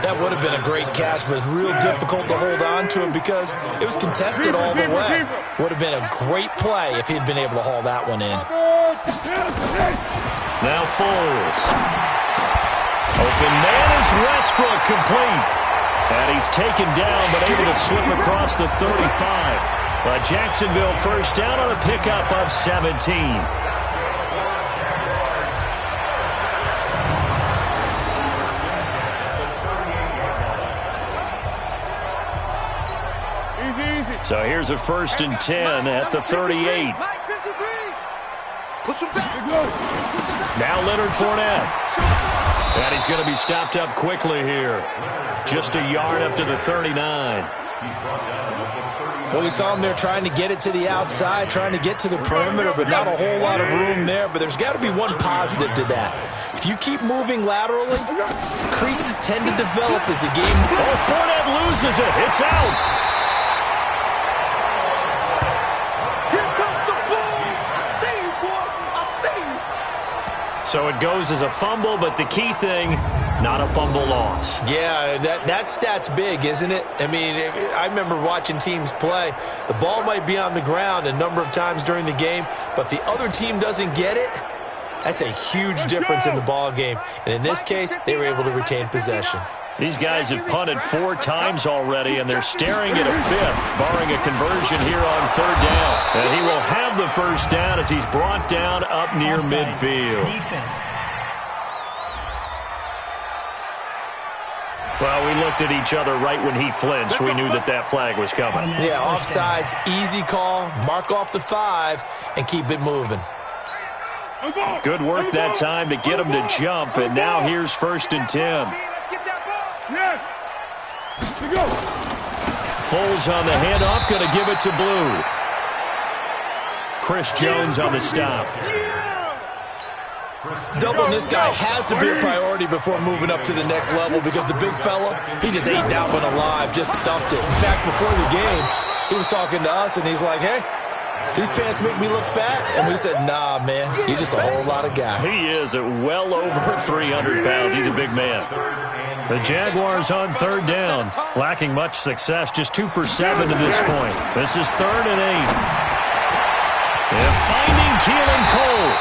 That would have been a great catch, but it's real difficult to hold on to him because it was contested all the way. Would have been a great play if he'd been able to haul that one in. Now Foles. Open man is Westbrook, complete. And he's taken down, but able to slip across the 35. But Jacksonville first down on a pickup of 17. So here's a 1st and 10 at the 38. Now Leonard Fournette. And he's going to be stopped up quickly here. Just a yard up to the 39. Well, we saw him there trying to get it to the outside, trying to get to the perimeter, but not a whole lot of room there. But there's got to be one positive to that. If you keep moving laterally, creases tend to develop as the game... Oh, Fournette loses it. It's out. So it goes as a fumble, but the key thing, not a fumble loss. Yeah, that stat's big, isn't it? I mean, I remember watching teams play. The ball might be on the ground a number of times during the game, but the other team doesn't get it. That's a huge difference in the ball game. And in this case, they were able to retain possession. These guys have punted 4 times already, and they're staring at a 5th, barring a conversion here on 3rd down. And he will have the 1st down as he's brought down up near midfield. Defense. Well, we looked at each other right when he flinched. We knew that that flag was coming. Yeah, offsides, easy call. Mark off the 5 and keep it moving. Good work that time to get him to jump, and now here's 1st and 10. Foles on the handoff, going to give it to Blue. Chris Jones on the stop. Doubling this guy has to be a priority before moving up to the next level because the big fella, he just ate that one alive, just stuffed it. In fact, before the game, he was talking to us, and he's like, hey, these pants make me look fat. And we said, nah, man, you're just a whole lot of guy. He is at well over 300 pounds. He's a big man. The Jaguars on 3rd down, lacking much success, just 2 for 7 to this point. This is 3rd and 8. And finding Keelan Cole.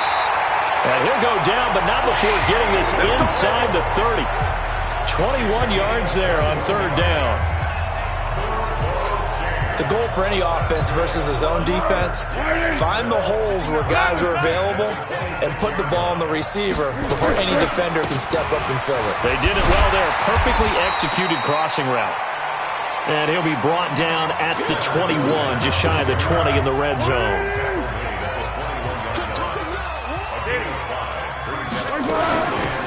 And he'll go down, but not before getting this inside the 30. 21 yards there on 3rd down. The goal for any offense versus his own defense, find the holes where guys are available and put the ball on the receiver before any defender can step up and fill it. They did it well there. Perfectly executed crossing route. And he'll be brought down at the 21, just shy of the 20 in the red zone.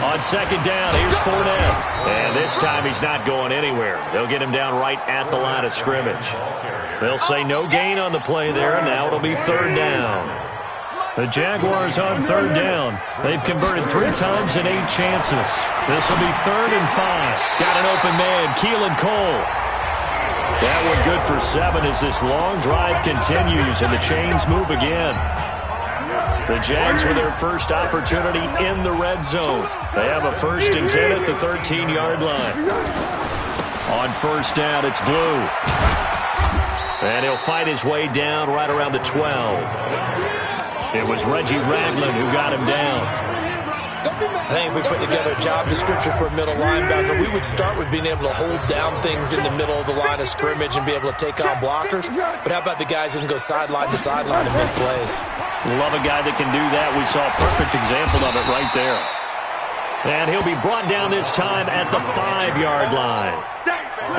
On 2nd down, here's Fournette. And this time he's not going anywhere. They'll get him down right at the line of scrimmage. They'll say no gain on the play there, and now it'll be 3rd down. The Jaguars on 3rd down. They've converted 3 times in 8 chances. This will be 3rd and 5. Got an open man, Keelan Cole. That one good for 7 as this long drive continues, and the chains move again. The Jags with their first opportunity in the red zone. They have a 1st and 10 at the 13-yard line. On 1st down, it's Blue. And he'll fight his way down right around the 12. It was Reggie Ragland who got him down. I think if we put together a job description for a middle linebacker, we would start with being able to hold down things in the middle of the line of scrimmage and be able to take on blockers. But how about the guys who can go sideline to sideline and make plays? Love a guy that can do that. We saw a perfect example of it right there. And he'll be brought down this time at the 5-yard line.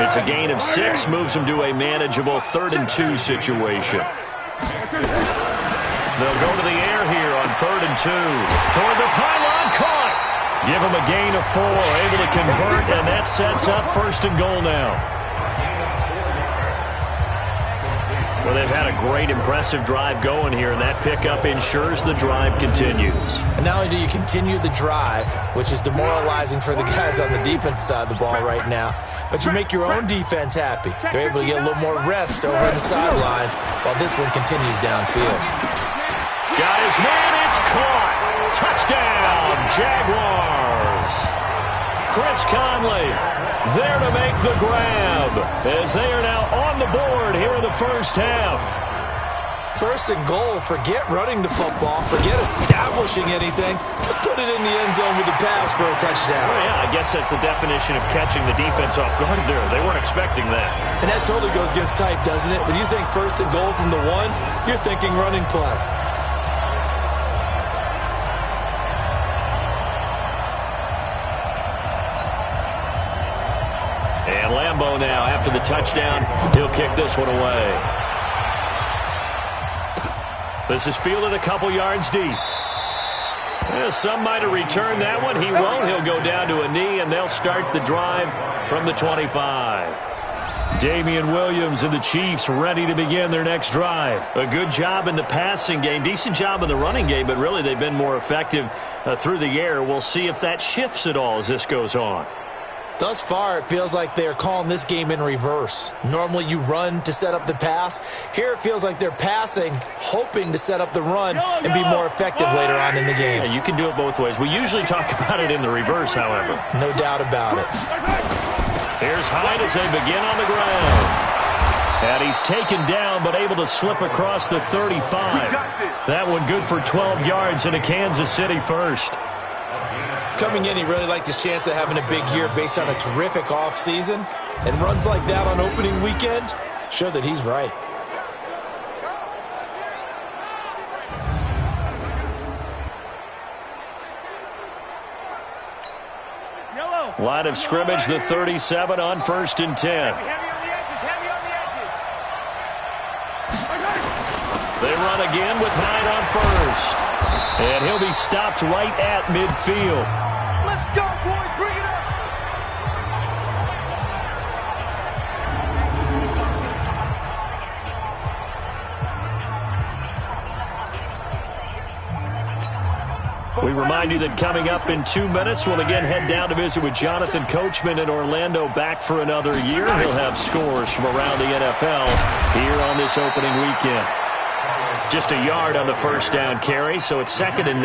It's a gain of 6, moves him to a manageable 3rd and 2 situation. They'll go to the air here on 3rd and 2. Toward the pylon, caught. Give him a gain of 4, able to convert, and that sets up 1st and goal now. Well, they've had a great, impressive drive going here, and that pickup ensures the drive continues. And not only do you continue the drive, which is demoralizing for the guys on the defensive side of the ball right now, but you make your own defense happy. They're able to get a little more rest over on the sidelines while this one continues downfield. Got his man, it's caught. Touchdown, Jaguars. Chris Conley there to make the grab as they are now on the board here in the first half. 1st and goal, forget running the football, forget establishing anything. Just put it in the end zone with a pass for a touchdown. Well, yeah, I guess that's the definition of catching the defense off guard there. They weren't expecting that. And that totally goes against type, doesn't it? When you think 1st and goal from the 1, you're thinking running play. And Lambeau now, after the touchdown, he'll kick this one away. This is fielded a couple yards deep. Yeah, some might have returned that one. He won't. He'll go down to a knee, and they'll start the drive from the 25. Damian Williams and the Chiefs ready to begin their next drive. A good job in the passing game, decent job in the running game, but really they've been more effective through the air. We'll see if that shifts at all as this goes on. Thus far, it feels like they're calling this game in reverse. Normally you run to set up the pass. Here it feels like they're passing, hoping to set up the run and be more effective later on in the game. Yeah, you can do it both ways. We usually talk about it in the reverse, however. No doubt about it. Here's Hyde as they begin on the ground. And he's taken down but able to slip across the 35. That one good for 12 yards and a Kansas City first. Coming in, he really liked his chance of having a big year based on a terrific offseason. And runs like that on opening weekend show that he's right. Line of scrimmage, the 37 on 1st and 10. Heavy on the edges, heavy on the edges. They run again with Hyde on first. And he'll be stopped right at midfield. Let's go, boys. Bring it up. We remind you that coming up in 2 minutes, we'll again head down to visit with Jonathan Coachman in Orlando, back for another year. He'll have scores from around the NFL here on this opening weekend. Just a yard on the first down carry, so it's 2nd and 9.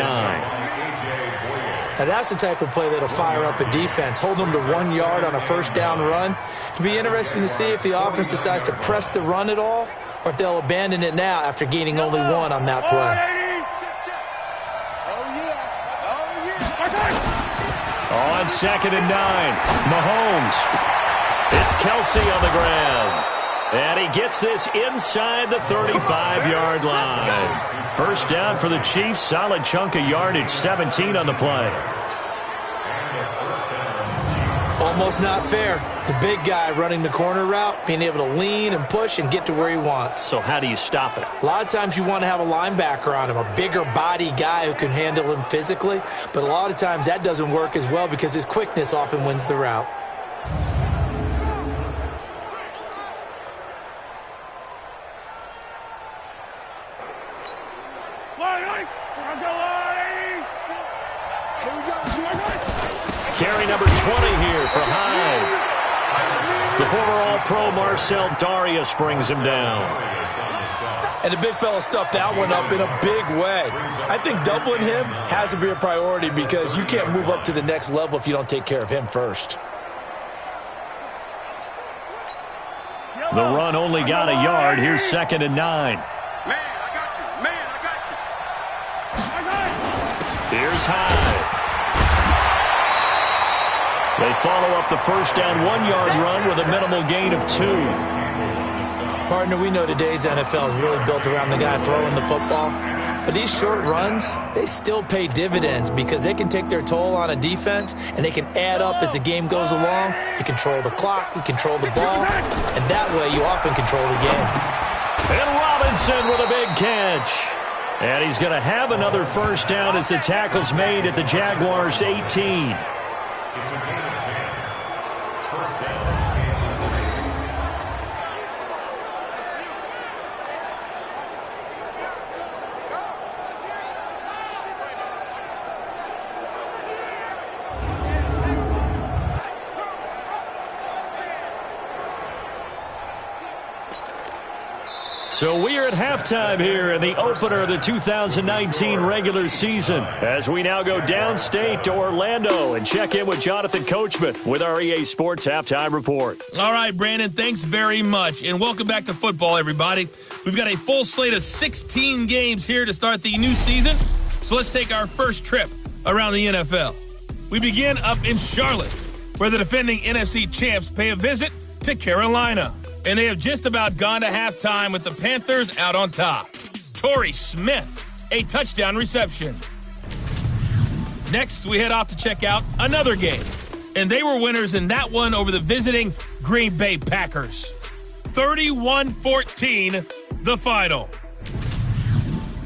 Now that's the type of play that'll fire up a defense. Hold them to 1 yard on a first down run. It'll be interesting to see if the offense decides to press the run at all, or if they'll abandon it now after gaining only 1 on that play. On 2nd and 9, Mahomes. It's Kelsey on the ground. And he gets this inside the 35-yard line. First down for the Chiefs. Solid chunk of yardage, 17 on the play. Almost not fair. The big guy running the corner route, being able to lean and push and get to where he wants. So how do you stop it? A lot of times you want to have a linebacker on him, a bigger body guy who can handle him physically. But a lot of times that doesn't work as well because his quickness often wins the route. Carry number 20 here for Hyde. The former All-Pro Marcel Darius brings him down. And the big fella stuffed that one up in a big way. I think doubling him has to be a priority because you can't move up to the next level if you don't take care of him first. The run only got a yard. Here's 2nd and 9. Man, I got you. Man, I got you. Here's Hyde. They follow up the first down 1-yard run with a minimal gain of 2. Partner, we know today's NFL is really built around the guy throwing the football. But these short runs, they still pay dividends because they can take their toll on a defense and they can add up as the game goes along. You control the clock, you control the ball, and that way you often control the game. And Robinson with a big catch. And he's going to have another first down as the tackle's made at the Jaguars' 18. So we are at halftime here in the opener of the 2019 regular season as we now go downstate to Orlando and check in with Jonathan Coachman with our EA Sports Halftime Report. All right, Brandon, thanks very much, and welcome back to football, everybody. We've got a full slate of 16 games here to start the new season, so let's take our first trip around the NFL. We begin up in Charlotte, where the defending NFC champs pay a visit to Carolina. And they have just about gone to halftime with the Panthers out on top. Torrey Smith, a touchdown reception. Next, we head off to check out another game. And they were winners in that one over the visiting Green Bay Packers. 31-14, the final.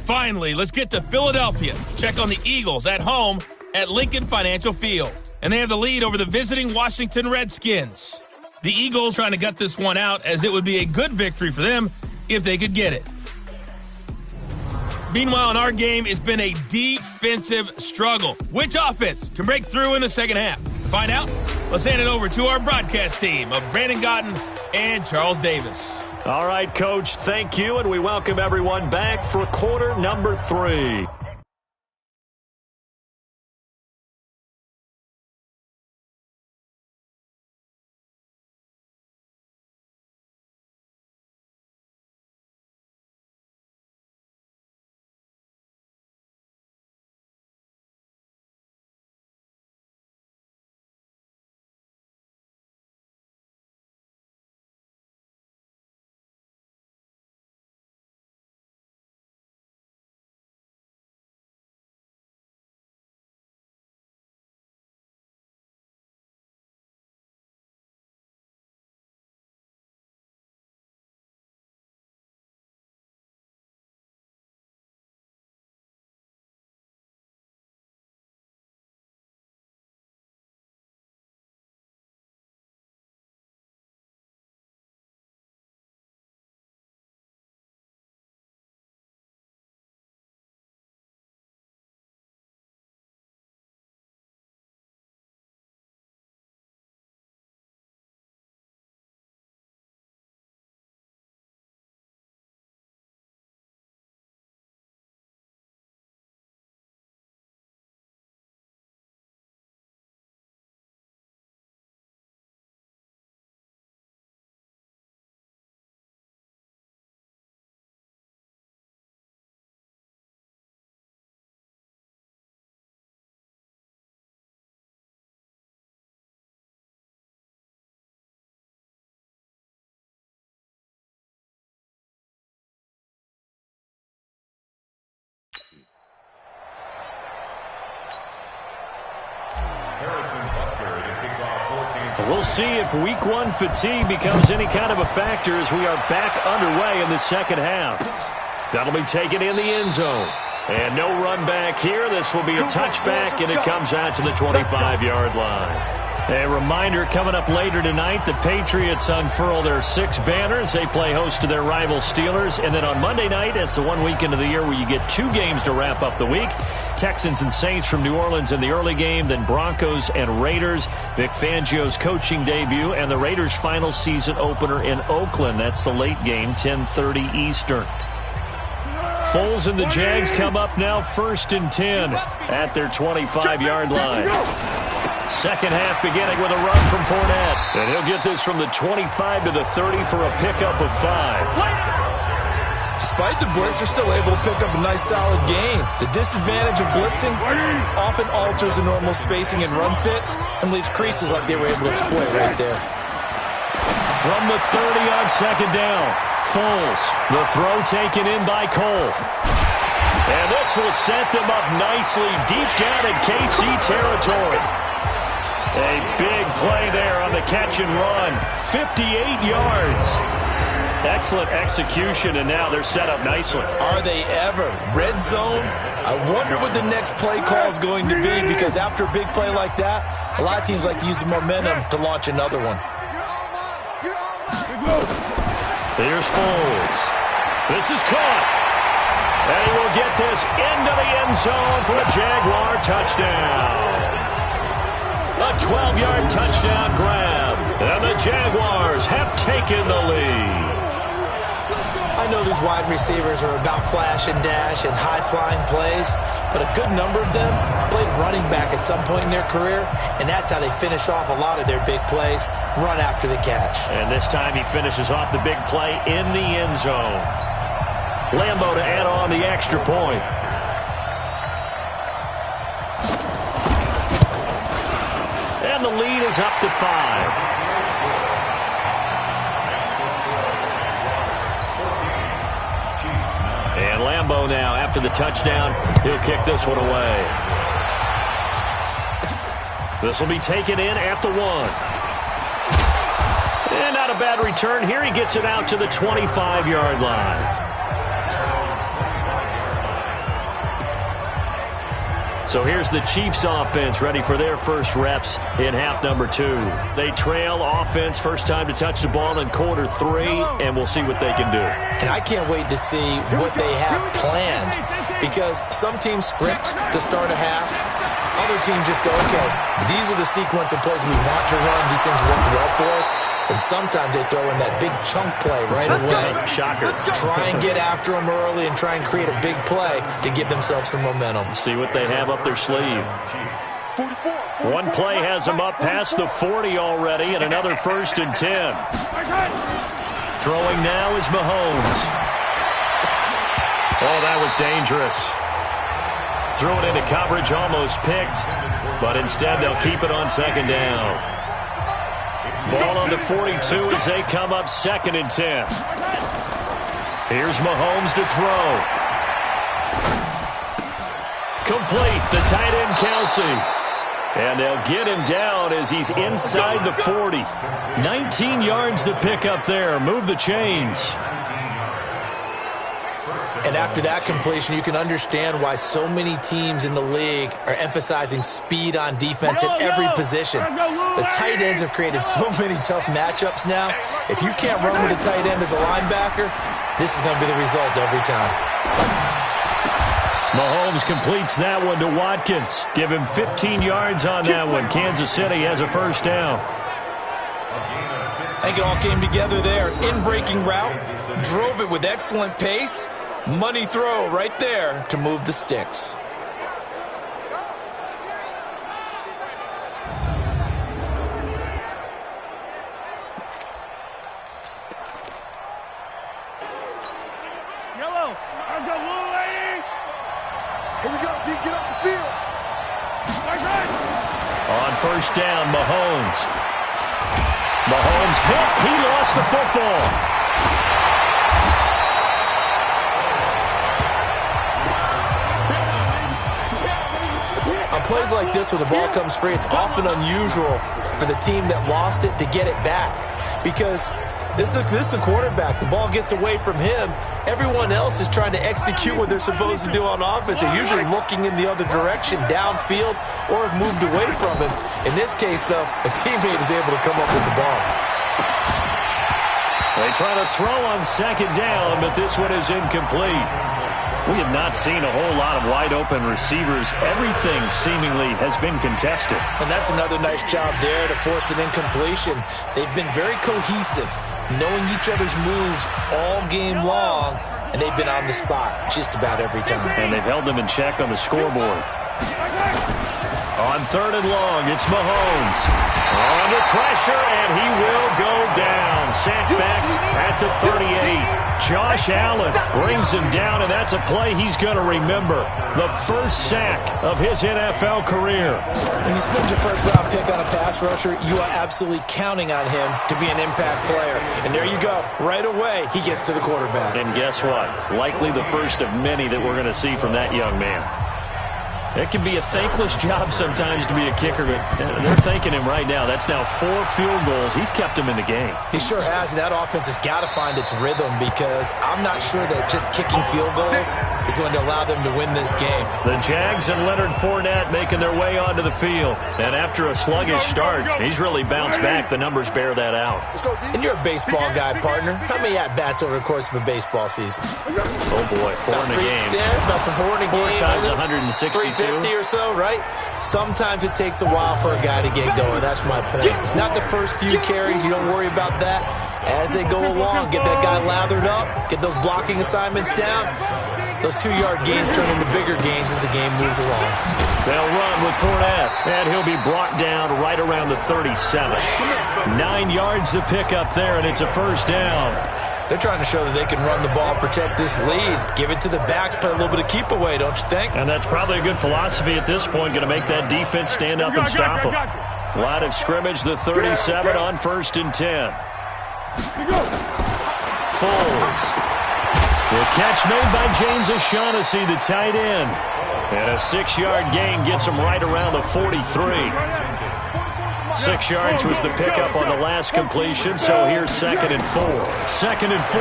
Finally, let's get to Philadelphia. Check on the Eagles at home at Lincoln Financial Field. And they have the lead over the visiting Washington Redskins. The Eagles trying to gut this one out as it would be a good victory for them if they could get it. Meanwhile, in our game, it's been a defensive struggle. Which offense can break through in the second half? To find out, let's hand it over to our broadcast team of Brandon Gotten and Charles Davis. All right, Coach, thank you, and we welcome everyone back for quarter number 3. We'll see if week one fatigue becomes any kind of a factor as we are back underway in the second half. That'll be taken in the end zone. And no run back here. This will be a touchback, and it comes out to the 25-yard line. A reminder coming up later tonight, the Patriots unfurl their 6 banners. They play host to their rival Steelers. And then on Monday night, it's the one weekend of the year where you get 2 games to wrap up the week. Texans and Saints from New Orleans in the early game, then Broncos and Raiders. Vic Fangio's coaching debut and the Raiders' final season opener in Oakland. That's the late game, 10:30 Eastern. Foles and the Jags come up now 1st and 10 at their 25-yard line. Second half beginning with a run from Fournette. And he'll get this from the 25 to the 30 for a pickup of 5. Despite the blitz, they're still able to pick up a nice solid gain. The disadvantage of blitzing often alters the normal spacing and run fits and leaves creases like they were able to exploit right there. From the 30 on second down, Foles. The throw taken in by Cole. And this will set them up nicely deep down in KC territory. A big play there on the catch and run. 58 yards. Excellent execution, and now they're set up nicely. Are they ever? Red zone? I wonder what the next play call is going to be, because after a big play like that, a lot of teams like to use the momentum to launch another one. Here's Foles. This is caught. And he will get this into the end zone for a Jaguar touchdown. A 12-yard touchdown grab. And the Jaguars have taken the lead. I know these wide receivers are about flash and dash and high-flying plays, but a good number of them played running back at some point in their career, and that's how they finish off a lot of their big plays, run after the catch. And this time he finishes off the big play in the end zone. Lambo to add on the extra point. And the lead is up to 5. And Lambo now, after the touchdown, he'll kick this one away. This will be taken in at the 1. And not a bad return here. He gets it out to the 25-yard line. So here's the Chiefs offense ready for their first reps in half number 2. They trail offense, first time to touch the ball in quarter 3, and we'll see what they can do. And I can't wait to see what they have planned, because some teams script to start a half. Other teams just go, okay, these are the sequence of plays we want to run. These things worked well for us. And sometimes they throw in that big chunk play right away. Shocker. Try and get after them early and try and create a big play to give themselves some momentum. See what they have up their sleeve. One play has them up past the 40 already, and another 1st and 10. Throwing now is Mahomes. Oh, that was dangerous. Threw it into coverage, almost picked, but instead they'll keep it on second down. Ball on the 42 as they come up 2nd and 10. Here's Mahomes to throw. Complete, the tight end Kelsey. And they'll get him down as he's inside the 40. 19 yards to pick up there. Move the chains. And after that completion, you can understand why so many teams in the league are emphasizing speed on defense at every position. The tight ends have created so many tough matchups now. If you can't run with a tight end as a linebacker, this is going to be the result every time. Mahomes completes that one to Watkins. Give him 15 yards on that one. Kansas City has a first down. I think it all came together there. In-breaking route, drove it with excellent pace. Money throw right there to move the sticks. Yellow, let's go, blue lady. Here we go, D, get off the field. On first down, Mahomes. Mahomes hit. He lost the football. On plays like this where the ball comes free, it's often unusual for the team that lost it to get it back. Because this is a quarterback. The ball gets away from him. Everyone else is trying to execute what they're supposed to do on offense. They're usually looking in the other direction, downfield, or have moved away from him. In this case, though, a teammate is able to come up with the ball. They try to throw on second down, but this one is incomplete. We have not seen a whole lot of wide-open receivers. Everything seemingly has been contested. And that's another nice job there to force an incompletion. They've been very cohesive, knowing each other's moves all game long, and they've been on the spot just about every time. And they've held them in check on the scoreboard. On third and long, it's Mahomes. Under pressure, and he will go down. Sacked back at the 38. Josh Allen brings him down, and that's a play he's going to remember. The first sack of his NFL career. When you spend your first-round pick on a pass rusher, you are absolutely counting on him to be an impact player. And there you go. Right away, he gets to the quarterback. And guess what? Likely the first of many that we're going to see from that young man. It can be a thankless job sometimes to be a kicker, but they're thanking him right now. That's now 4 field goals. He's kept him in the game. He sure has, and that offense has got to find its rhythm because I'm not sure that just kicking field goals is going to allow them to win this game. The Jags and Leonard Fournette making their way onto the field. And after a sluggish start, he's really bounced back. The numbers bear that out. And you're a baseball guy, partner. How many at-bats over the course of a baseball season? Oh, boy, 4 in a game. Yeah, about 4 in a game. 4 times 162. 50 or so, right? Sometimes it takes a while for a guy to get going. That's my point. It's not the first few carries. You don't worry about that. As they go along, get that guy lathered up, get those blocking assignments down. Those 2-yard gains turn into bigger gains as the game moves along. They'll run with Fournette, and he'll be brought down right around the 37. 9 yards to pick up there, and it's a first down. They're trying to show that they can run the ball, protect this lead, give it to the backs, play a little bit of keep away, don't you think? And that's probably a good philosophy at this point, going to make that defense stand up and stop them. Line of scrimmage, the 37 on 1st and 10. Foles. The catch made by James O'Shaughnessy, the tight end. And a 6-yard gain gets him right around the 43. 6 yards was the pickup on the last completion, so here's 2nd and 4. 2nd and 4.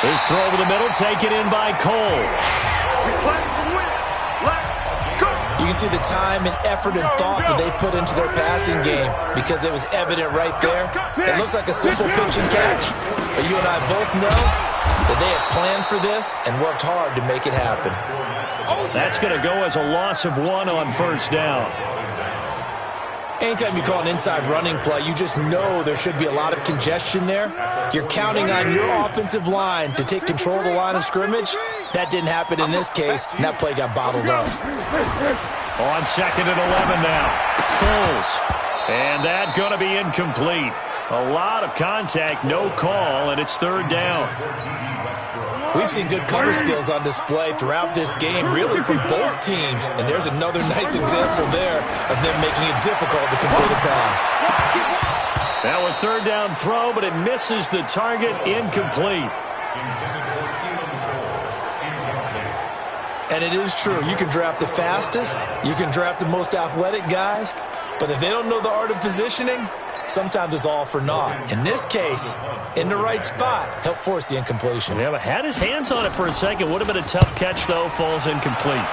His throw over the middle, taken in by Cole. You can see the time and effort and thought that they put into their passing game because it was evident right there. It looks like a simple pitch and catch, but you and I both know that they had planned for this and worked hard to make it happen. That's going to go as a loss of 1 on 1st down. Anytime you call an inside running play, you just know there should be a lot of congestion there. You're counting on your offensive line to take control of the line of scrimmage. That didn't happen in this case, and that play got bottled up. On 2nd and 11 now. Foles. And that going to be incomplete. A lot of contact, no call, and it's 3rd down. We've seen good cover skills on display throughout this game, really from both teams. And there's another nice example there of them making it difficult to complete a pass. Now a 3rd down throw, but it misses the target, incomplete. And it is true. You can draft the fastest. You can draft the most athletic guys. But if they don't know the art of positioning, sometimes it's all for naught. In this case, in the right spot, helped force the incompletion. Yeah, but had his hands on it for a second. Would have been a tough catch, though. Falls incomplete.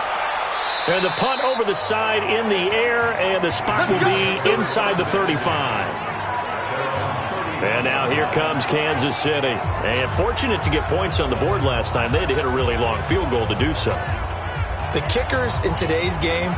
And the punt over the side in the air, and the spot will be inside the 35. And now here comes Kansas City. And fortunate to get points on the board last time. They had to hit a really long field goal to do so. The kickers in today's game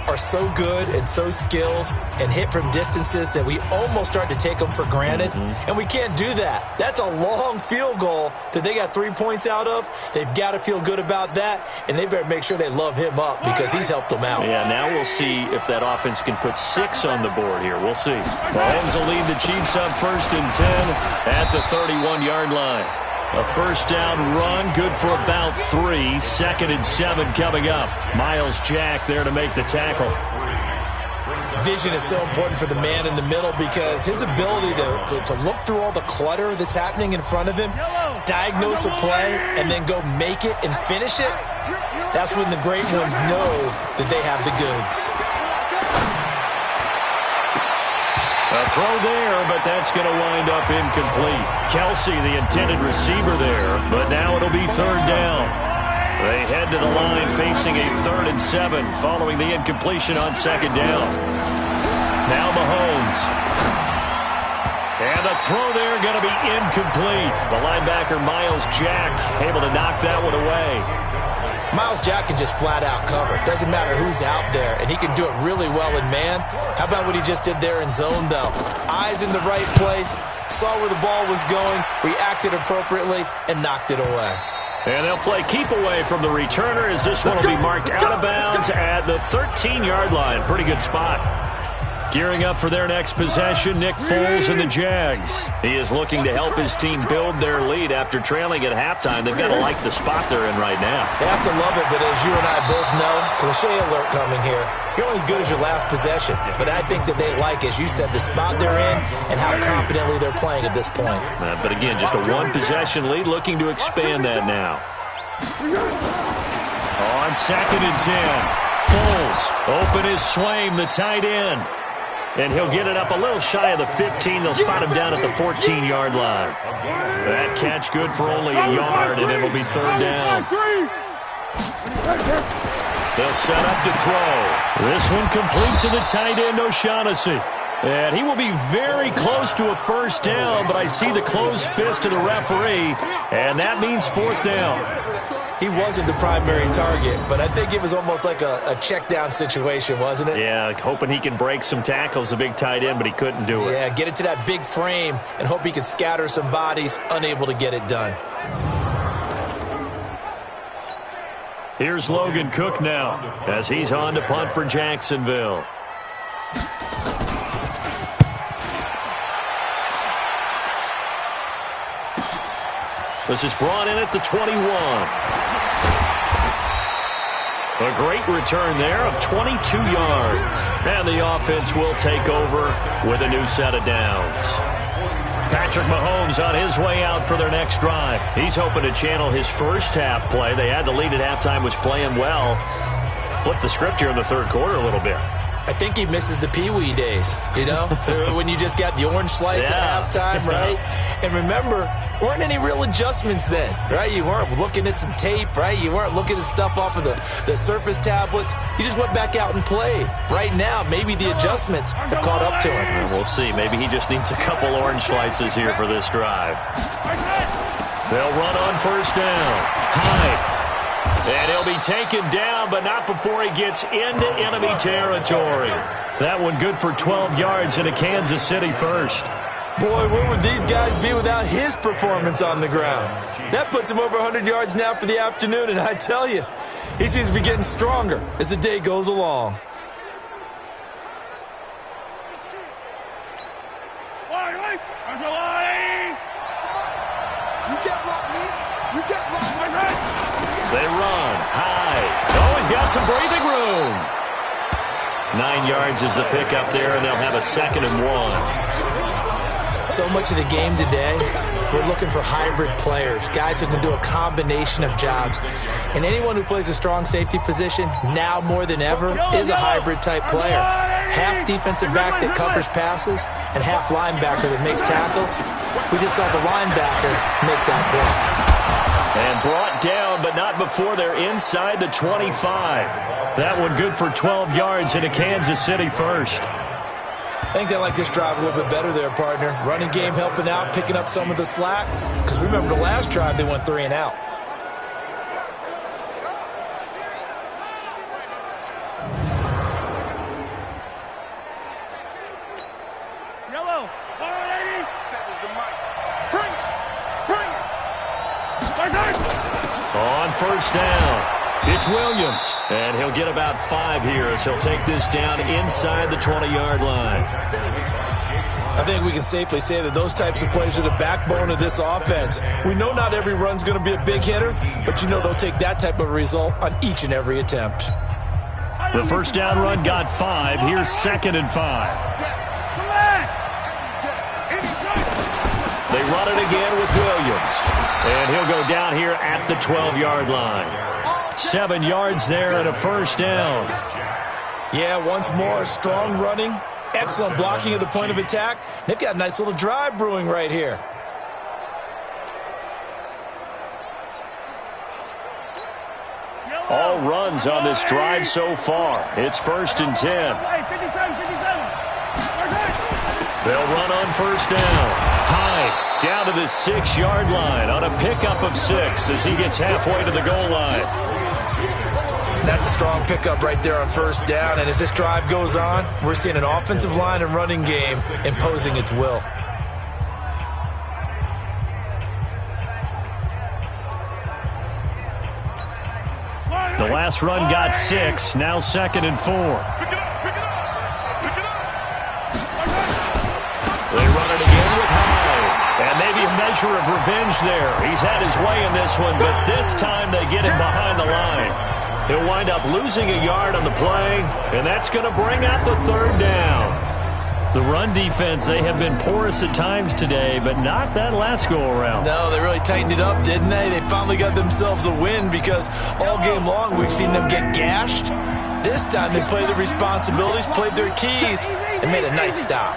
are so good and so skilled and hit from distances that we almost start to take them for granted. And we can't do that. That's a long field goal that they got 3 points out of. They've got to feel good about that, and they better make sure they love him up because he's helped them out. Yeah, now we'll see if that offense can put 6 on the board here. We'll see. Mahomes will lead the Chiefs up 1st and 10 at the 31-yard line. A 1st down run, good for about 3. 2nd and 7 coming up. Miles Jack there to make the tackle. Vision is so important for the man in the middle because his ability to look through all the clutter that's happening in front of him, diagnose a play, and then go make it and finish it, that's when the great ones know that they have the goods. A throw there, but that's going to wind up incomplete. Kelsey, the intended receiver there, but now it'll be third down. They head to the line facing a 3rd and 7 following the incompletion on second down. Now Mahomes. And the throw there going to be incomplete. The linebacker, Miles Jack, able to knock that one away. Miles Jack can just flat out cover. Doesn't matter who's out there, and he can do it really well in man. How about what he just did there in zone, though? Eyes in the right place, saw where the ball was going, reacted appropriately, and knocked it away. And they'll play keep away from the returner as this one will be marked out of bounds at the 13-yard line. Pretty good spot. Gearing up for their next possession, Nick Foles and the Jags. He is looking to help his team build their lead after trailing at halftime. They've got to like the spot they're in right now. They have to love it, but as you and I both know, cliche alert coming here. You're only as good as your last possession. But I think that they like, as you said, the spot they're in and how confidently they're playing at this point. But again, just a one-possession lead, looking to expand that now. On 2nd and 10, Foles, open his Swaim, the tight end. And he'll get it up a little shy of the 15. They'll spot him down at the 14-yard line. That catch good for only a yard, and it'll be third down. They'll set up to throw. This one complete to the tight end, O'Shaughnessy. And he will be very close to a first down, but I see the closed fist of the referee, and that means 4th down. He wasn't the primary target, but I think it was almost like a check down situation, wasn't it? Yeah, hoping he can break some tackles, the big tight end, but he couldn't do it. Yeah, get it to that big frame and hope he can scatter some bodies, unable to get it done. Here's Logan Cook now as he's on to punt for Jacksonville. This is brought in at the 21. A great return there of 22 yards. And the offense will take over with a new set of downs. Patrick Mahomes on his way out for their next drive. He's hoping to channel his first half play. They had the lead at halftime, was playing well. Flip the script here in the third quarter a little bit. I think he misses the Pee-wee days, you know, when you just got the orange slice at halftime, right? And remember, weren't any real adjustments then, right? You weren't looking at some tape, right? You weren't looking at stuff off of the Surface tablets. You just went back out and played. Right now, maybe the adjustments have caught up to him. And we'll see. Maybe he just needs a couple orange slices here for this drive. They'll run on first down. Hyde. And he'll be taken down, but not before he gets into enemy territory. That one good for 12 yards into Kansas City first. Boy, where would these guys be without his performance on the ground? That puts him over 100 yards now for the afternoon, and I tell you, he seems to be getting stronger as the day goes along. They run high. He's got some breathing room. 9 yards is the pickup there, and they'll have a 2nd and 1. So much of the game today, we're looking for hybrid players, guys who can do a combination of jobs. And anyone who plays a strong safety position, now more than ever, is a hybrid-type player. Half defensive back that covers passes and half linebacker that makes tackles. We just saw the linebacker make that play. And brought down, but not before they're inside the 25. That one good for 12 yards into Kansas City first. I think they like this drive a little bit better there, partner. Running game helping out, picking up some of the slack. Because remember, the last drive, they went 3 and out. Yellow. On first down, it's Williams. And he'll get about 5 here as he'll take this down inside the 20-yard line. I think we can safely say that those types of plays are the backbone of this offense. We know not every run's going to be a big hitter, but you know they'll take that type of result on each and every attempt. The first down run got 5. Here's 2nd and 5. They run it again with Williams. And he'll go down here at the 12-yard line. 7 yards there and a first down. Yeah, once more, strong running, Excellent blocking at the point of attack. They've got a nice little drive brewing right here. All runs on this drive so far. It's 1st and 10. They'll run on 1st down. Hyde down to the 6-yard line on a pickup of 6 as he gets halfway to the goal line. That's a strong pickup right there on 1st down. And as this drive goes on, we're seeing an offensive line and running game imposing its will. The last run got 6. Now 2nd and 4. They run it again with Hyde. And maybe a measure of revenge there. He's had his way in this one, but this time they get him behind the line. He'll wind up losing a yard on the play, and that's going to bring out the 3rd down. The run defense, they have been porous at times today, but not that last go-around. No, they really tightened it up, didn't they? They finally got themselves a win because all game long we've seen them get gashed. This time they played their responsibilities, played their keys, and made a nice stop.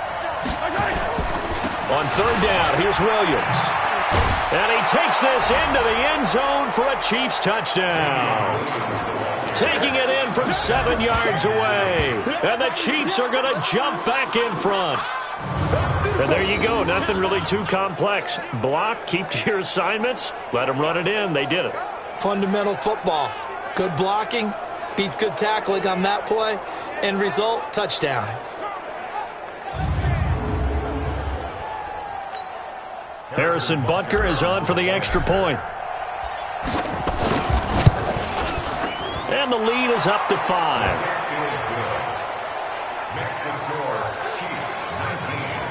On 3rd down, here's Williams. And he takes this into the end zone for a Chiefs touchdown. Taking it in from 7 yards away. And the Chiefs are going to jump back in front. And there you go. Nothing really too complex. Block, keep to your assignments, let them run it in. They did it. Fundamental football. Good blocking beats good tackling on that play. End result, touchdown. Harrison Butker is on for the extra point. And the lead is up to 5.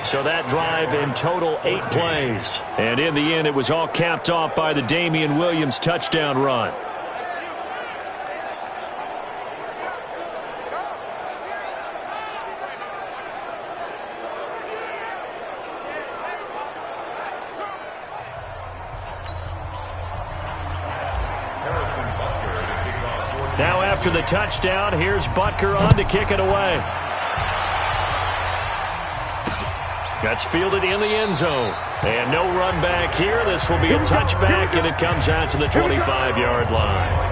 So that drive in total 8 plays. And in the end, it was all capped off by the Damian Williams touchdown run. Now after the touchdown, here's Butker on to kick it away. That's fielded in the end zone. And no run back here. This will be a touchback, and it comes out to the 25-yard line.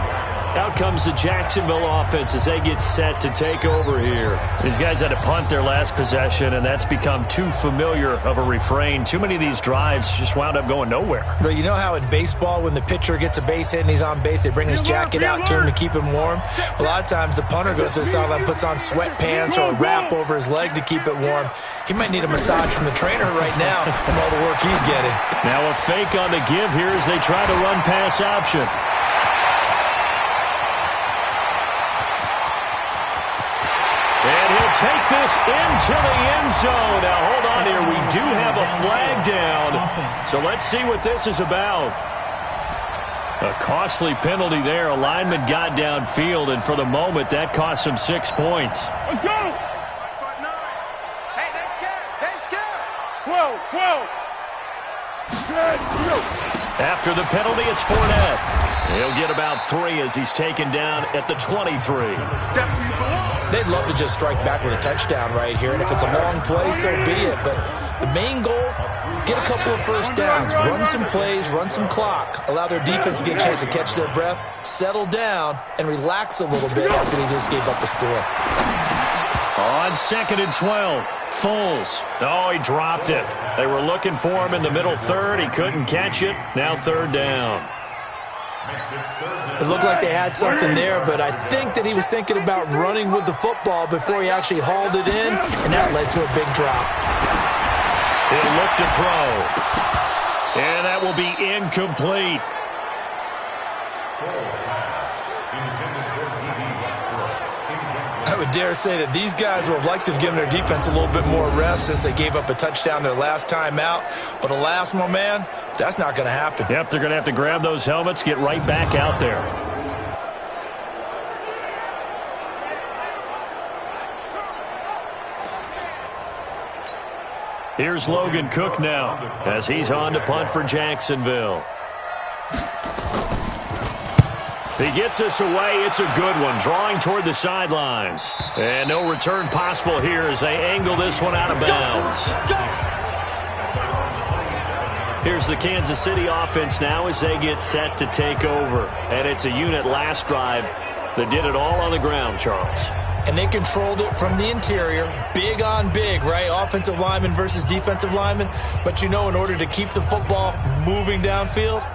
Out comes the Jacksonville offense as they get set to take over here. These guys had to punt their last possession, and that's become too familiar of a refrain. Too many of these drives just wound up going nowhere. But you know how in baseball, when the pitcher gets a base hit and he's on base, they bring his jacket out to him to keep him warm? A lot of times the punter goes to the sideline, puts on sweatpants or a wrap over his leg to keep it warm. He might need a massage from the trainer right now from all the work he's getting. Now a fake on the give here as they try to run pass option. And he'll take this into the end zone. Now, hold on here. We do have a flag down. So let's see what this is about. A costly penalty there. A lineman got downfield, and for the moment, that cost him 6 points. Let's go. Hey, they're scared. They're scared. 12. After the penalty, it's Fournette. He'll get about 3 as he's taken down at the 23. They'd love to just strike back with a touchdown right here, and if it's a long play, so be it. But the main goal, get a couple of first downs, run some plays, run some clock, allow their defense to get a chance to catch their breath, settle down, and relax a little bit after they just gave up a score. On 2nd and 12, Foles. Oh, he dropped it. They were looking for him in the middle third. He couldn't catch it. Now 3rd down. It looked like they had something there, but I think that he was thinking about running with the football before he actually hauled it in, and that led to a big drop. He'll look to throw. And that will be incomplete. I would dare say that these guys would have liked to have given their defense a little bit more rest since they gave up a touchdown their last time out. But alas, my man, that's not going to happen. Yep, they're going to have to grab those helmets, get right back out there. Here's Logan Cook now as he's on to punt for Jacksonville. He gets this away. It's a good one, drawing toward the sidelines. And no return possible here as they angle this one out of bounds. Here's the Kansas City offense now as they get set to take over. And it's a unit last drive that did it all on the ground, Charles. And they controlled it from the interior. Big on big, right? Offensive lineman versus defensive lineman. But in order to keep the football moving downfield,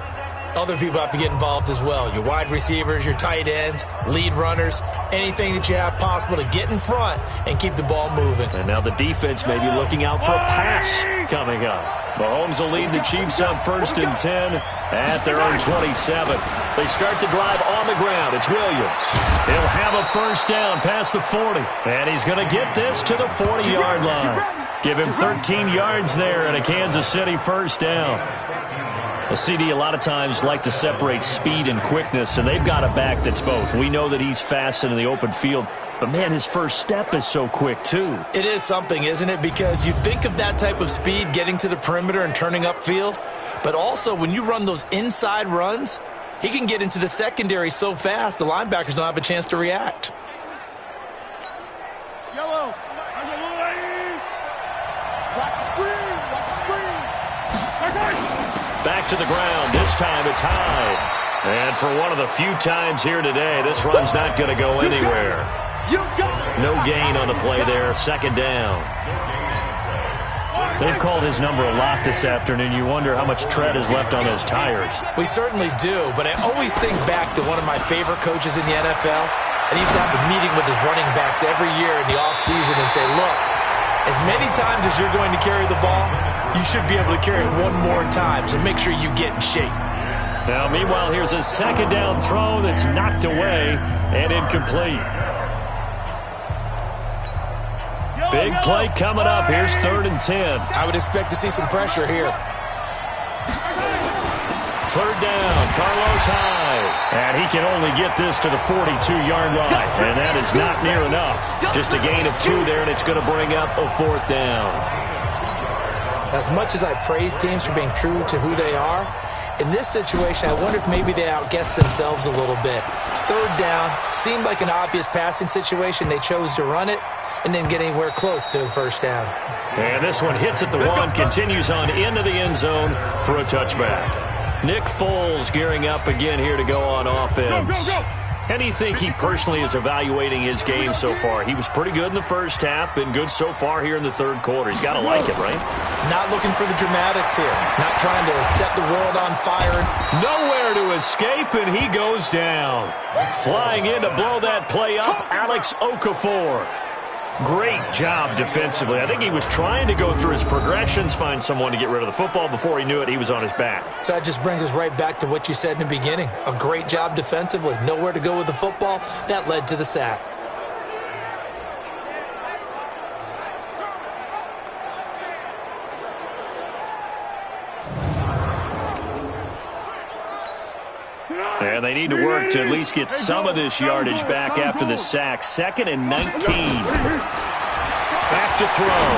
other people have to get involved as well. Your wide receivers, your tight ends, lead runners, anything that you have possible to get in front and keep the ball moving. And now the defense may be looking out for a pass coming up. Mahomes will lead the Chiefs on 1st and 10 at their own 27. They start the drive on the ground. It's Williams. He'll have a first down past the 40. And he's going to get this to the 40-yard line. Give him 13 yards there and a Kansas City first down. Well, CD, a lot of times like to separate speed and quickness, and they've got a back that's both. We know that he's fast in the open field, but, man, his first step is so quick, too. It is something, isn't it? Because you think of that type of speed getting to the perimeter and turning upfield, but also when you run those inside runs, he can get into the secondary so fast the linebackers don't have a chance to react. Yellow. Watch the screen. Watch the screen. Back to the ground. This time it's high. And for one of the few times here today, this run's not going to go anywhere. No gain on the play there. Second down. They've called his number a lot this afternoon. You wonder how much tread is left on those tires. We certainly do, but I always think back to one of my favorite coaches in the NFL. And he used to have a meeting with his running backs every year in the offseason and say, look, as many times as you're going to carry the ball, you should be able to carry it one more time, so make sure you get in shape. Now, meanwhile, here's a second down throw that's knocked away and incomplete. Big play coming up. Here's 3rd and 10. I would expect to see some pressure here. 3rd down, Carlos Hyde. And he can only get this to the 42-yard line. And that is not near enough. Just a gain of 2 there, and it's going to bring up a 4th down. As much as I praise teams for being true to who they are, in this situation, I wonder if maybe they outguessed themselves a little bit. 3rd down, seemed like an obvious passing situation. They chose to run it and didn't get anywhere close to the first down. And this one hits at the 1, continues on into the end zone for a touchback. Nick Foles gearing up again here to go on offense. How do you think he personally is evaluating his game so far? He was pretty good in the first half, been good so far here in the 3rd quarter. He's got to like it, right? Not looking for the dramatics here. Not trying to set the world on fire. Nowhere to escape, and he goes down. Flying in to blow that play up, Alex Okafor. Great job defensively. I think he was trying to go through his progressions, find someone to get rid of the football. Before he knew it, he was on his back. So that just brings us right back to what you said in the beginning. A great job defensively. Nowhere to go with the football. That led to the sack. And they need to work to at least get some of this yardage back after the sack. 2nd and 19. Back to throw.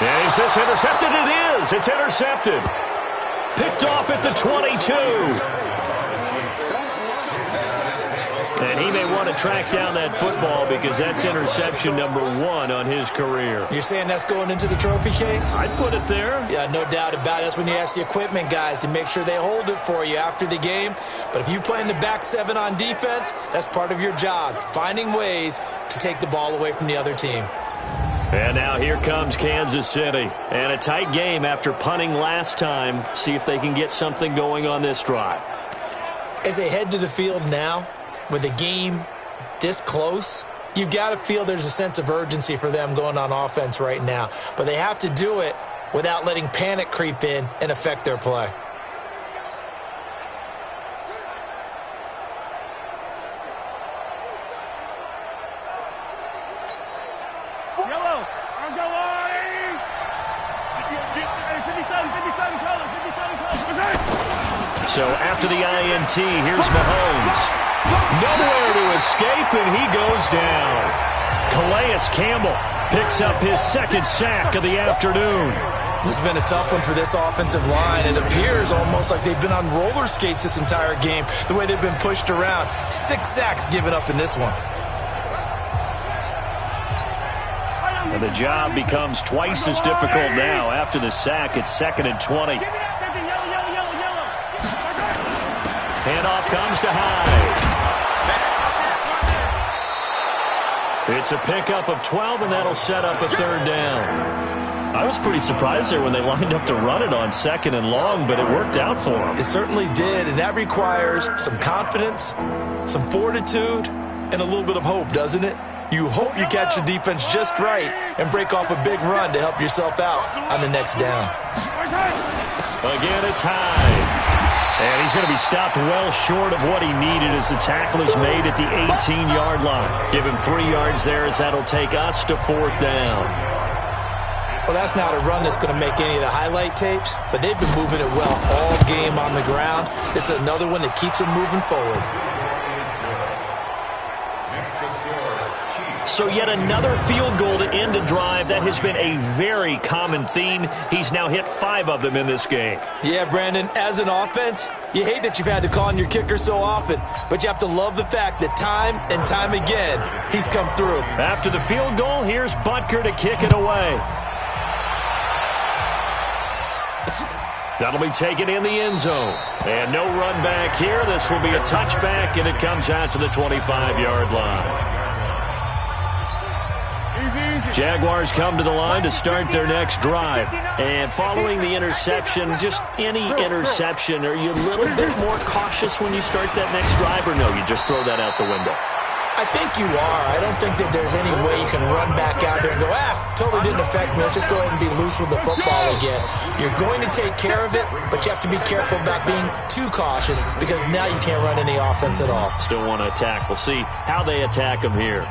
And is this intercepted? It is. It's intercepted. Picked off at the 22. And he may want to track down that football because that's interception number 1 on his career. You're saying that's going into the trophy case? I'd put it there. Yeah, no doubt about it. That's when you ask the equipment guys to make sure they hold it for you after the game. But if you play in the back 7 on defense, that's part of your job, finding ways to take the ball away from the other team. And now here comes Kansas City. And a tight game after punting last time. See if they can get something going on this drive. As they head to the field now, with the game this close, you've got to feel there's a sense of urgency for them going on offense right now. But they have to do it without letting panic creep in and affect their play. Yellow. I'm going. 57 colors. So after the INT, here's Mahomes. Nowhere to escape, and he goes down. Calais Campbell picks up his 2nd sack of the afternoon. This has been a tough one for this offensive line. It appears almost like they've been on roller skates this entire game, the way they've been pushed around. 6 sacks given up in this one. And the job becomes twice as difficult now. After the sack, it's 2nd and 20. Handoff comes to Hyde. It's a pickup of 12, and that'll set up a 3rd down. I was pretty surprised there when they lined up to run it on 2nd and long, but it worked out for them. It certainly did, and that requires some confidence, some fortitude, and a little bit of hope, doesn't it? You hope you catch the defense just right and break off a big run to help yourself out on the next down. Again, it's Hyde. And he's going to be stopped well short of what he needed as the tackle is made at the 18-yard line. Give him 3 yards there as that'll take us to 4th down. Well, that's not a run that's going to make any of the highlight tapes, but they've been moving it well all game on the ground. This is another one that keeps them moving forward. So yet another field goal to end a drive. That has been a very common theme. He's now hit 5 of them in this game. Yeah, Brandon, as an offense, you hate that you've had to call on your kicker so often, but you have to love the fact that time and time again, he's come through. After the field goal, here's Butker to kick it away. That'll be taken in the end zone. And no run back here. This will be a touchback, and it comes out to the 25-yard line. Jaguars come to the line to start their next drive. And following the interception, just any interception, are you a little bit more cautious when you start that next drive, or no, you just throw that out the window? I think you are. I don't think that there's any way you can run back out there and go, totally didn't affect me. Let's just go ahead and be loose with the football again. You're going to take care of it, but you have to be careful about being too cautious because now you can't run any offense at all. Still want to attack. We'll see how they attack them here.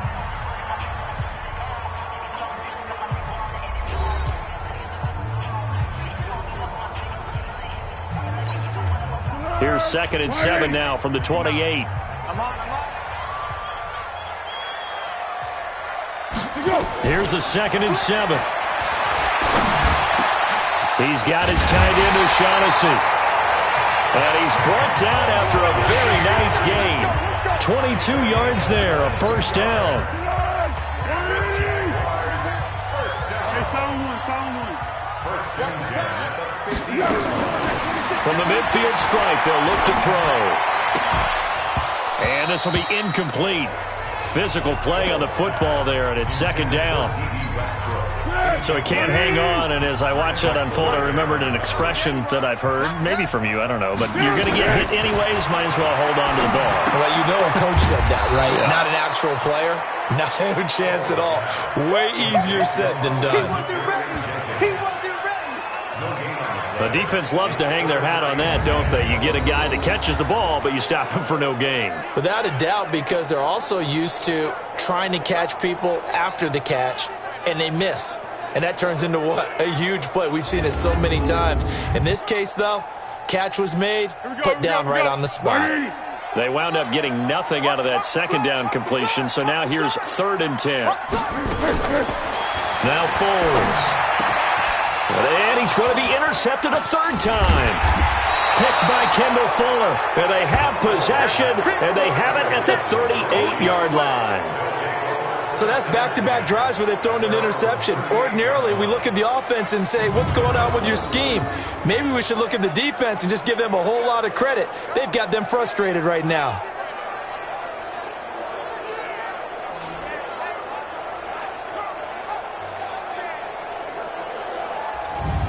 Here's 2nd and 7 now from the 28. Here's a 2nd and 7. He's got his tight end, O'Shaughnessy. And he's brought down after a very nice game. 22 yards there, a 1st down. From the midfield stripe, they'll look to throw. And this will be incomplete. Physical play on the football there, and it's 2nd down. So he can't hang on, and as I watch that unfold, I remembered an expression that I've heard, maybe from you, I don't know, but you're going to get hit anyways, might as well hold on to the ball. Well, you know a coach said that, right? Yeah. Not an actual player. No chance at all. Way easier said than done. The defense loves to hang their hat on that, don't they? You get a guy that catches the ball, but you stop him for no gain. Without a doubt, because they're also used to trying to catch people after the catch, and they miss. And that turns into what? A huge play. We've seen it so many times. In this case, though, catch was made, put down right on the spot. They wound up getting nothing out of that 2nd down completion, so now here's 3rd and 10. Now Foles. And he's going to be intercepted a 3rd time. Picked by Kendall Fuller. And they have possession, and they have it at the 38-yard line. So that's back-to-back drives where they've thrown an interception. Ordinarily, we look at the offense and say, what's going on with your scheme? Maybe we should look at the defense and just give them a whole lot of credit. They've got them frustrated right now.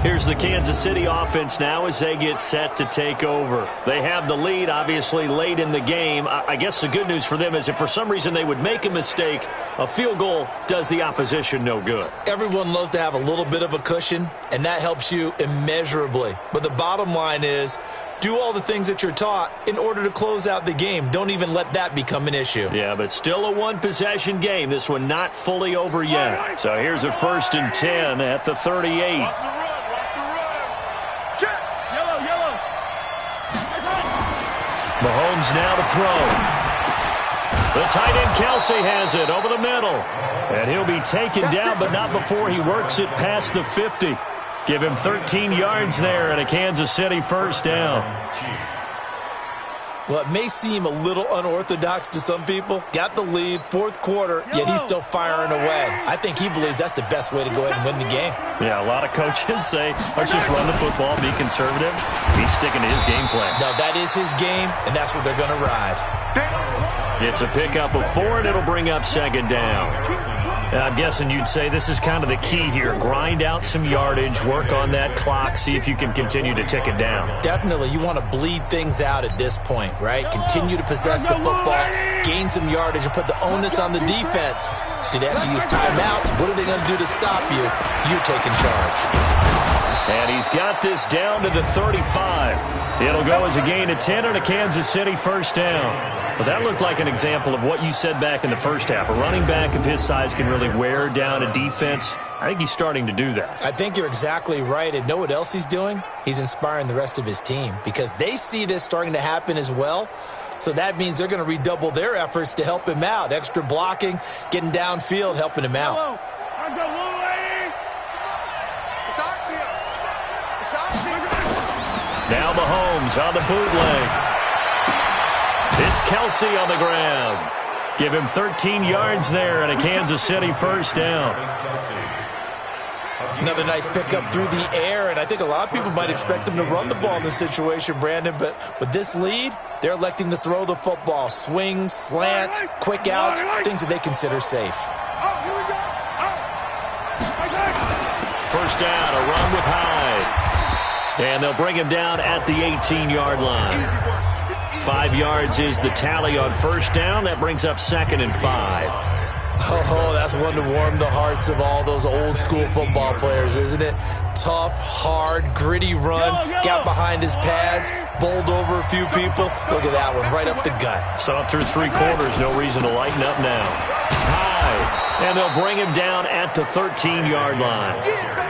Here's the Kansas City offense now as they get set to take over. They have the lead, obviously, late in the game. I guess the good news for them is if for some reason they would make a mistake, a field goal does the opposition no good. Everyone loves to have a little bit of a cushion, and that helps you immeasurably. But the bottom line is, do all the things that you're taught in order to close out the game. Don't even let that become an issue. Yeah, but still a one-possession game. This one not fully over yet. So here's a 1st and 10 at the 38. Mahomes now to throw. The tight end Kelsey has it over the middle. And he'll be taken down, but not before he works it past the 50. Give him 13 yards there and a Kansas City first down. Well, it may seem a little unorthodox to some people. Got the lead, fourth quarter, yet he's still firing away. I think he believes that's the best way to go ahead and win the game. Yeah, a lot of coaches say, let's just run the football, be conservative. He's sticking to his game plan. No, that is his game, and that's what they're going to ride. It's a pickup of 4, and it'll bring up second down. And I'm guessing you'd say this is kind of the key here. Grind out some yardage, work on that clock, see if you can continue to tick it down. Definitely. You want to bleed things out at this point, right? Continue to possess the football, gain some yardage, and put the onus on the defense. Do they have to use timeouts? What are they going to do to stop you? You're taking charge. And he's got this down to the 35. It'll go as a gain of 10 and a Kansas City first down. But that looked like an example of what you said back in the first half. A running back of his size can really wear down a defense. I think he's starting to do that. I think you're exactly right. And know what else he's doing? He's inspiring the rest of his team because they see this starting to happen as well. So that means they're going to redouble their efforts to help him out. Extra blocking, getting downfield, helping him out. Now Mahomes on the bootleg. It's Kelsey on the ground. Give him 13 yards there and a Kansas City first down. Another nice pickup through the air, and I think a lot of people might expect them to run the ball in this situation, Brandon, but with this lead, they're electing to throw the football. Swings, slants, quick outs, things that they consider safe. First down, a run with Hyde. And they'll bring him down at the 18-yard line. 5 yards is the tally on first down. That brings up 2nd and 5. Oh, that's one to warm the hearts of all those old-school football players, isn't it? Tough, hard, gritty run. Got behind his pads, bowled over a few people. Look at that one, right up the gut. So up through 3 quarters, no reason to lighten up now. Hyde, and they'll bring him down at the 13-yard line.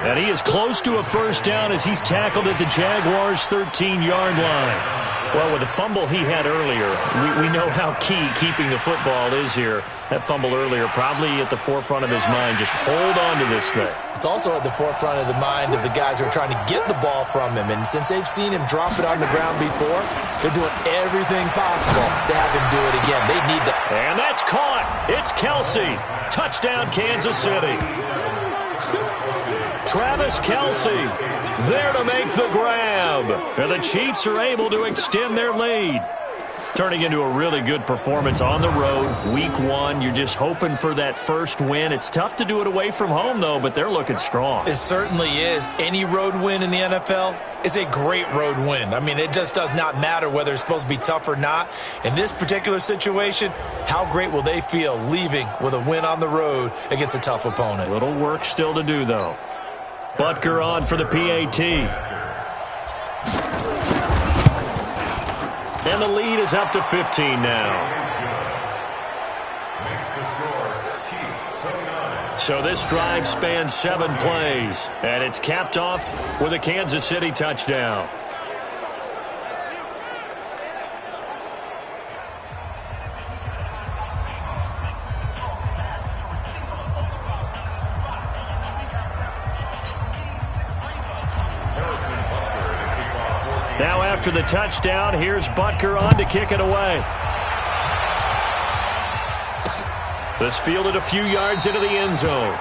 And he is close to a first down as he's tackled at the Jaguars' 13-yard line. Well, with the fumble he had earlier, we know how key keeping the football is here. That fumble earlier probably at the forefront of his mind. Just hold on to this thing. It's also at the forefront of the mind of the guys who are trying to get the ball from him. And since they've seen him drop it on the ground before, they're doing everything possible to have him do it again. They need that. And that's caught. It's Kelsey. Touchdown, Kansas City. Travis Kelsey there to make the grab. And the Chiefs are able to extend their lead. Turning into a really good performance on the road. Week 1, you're just hoping for that first win. It's tough to do it away from home, though, but they're looking strong. It certainly is. Any road win in the NFL is a great road win. I mean, it just does not matter whether it's supposed to be tough or not. In this particular situation, how great will they feel leaving with a win on the road against a tough opponent? Little work still to do, though. Butker on for the PAT. And the lead is up to 15 now. So this drive spans 7 plays, and it's capped off with a Kansas City touchdown. Now after the touchdown, here's Butker on to kick it away. This fielded a few yards into the end zone.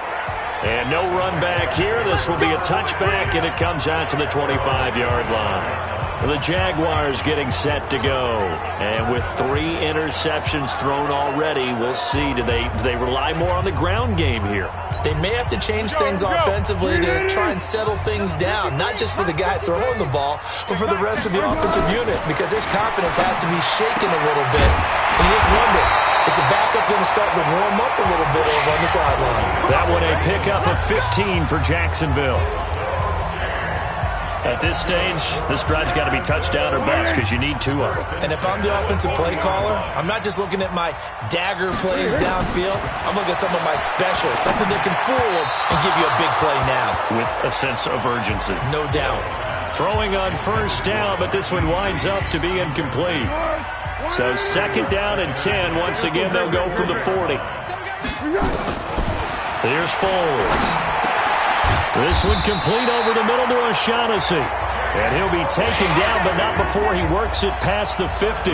And no run back here. This will be a touchback, and it comes out to the 25-yard line. The Jaguars getting set to go. And with 3 interceptions thrown already, we'll see. Do they rely more on the ground game here? They may have to change things offensively to try and settle things down, not just for the guy throwing the ball, but for the rest of the offensive unit, because their confidence has to be shaken a little bit. And you just wonder, is the backup going to start to warm up a little bit over on the sideline? That one a pickup of 15 for Jacksonville. At this stage, this drive's got to be touchdown or bust because you need 2 of them. And if I'm the offensive play caller, I'm not just looking at my dagger plays downfield. I'm looking at some of my specials, something that can fool them and give you a big play now. With a sense of urgency. No doubt. Throwing on first down, but this one winds up to be incomplete. So 2nd down and 10. Once again, they'll go from the 40. Here's Foles. This one complete over the middle to O'Shaughnessy. And he'll be taken down, but not before he works it past the 50.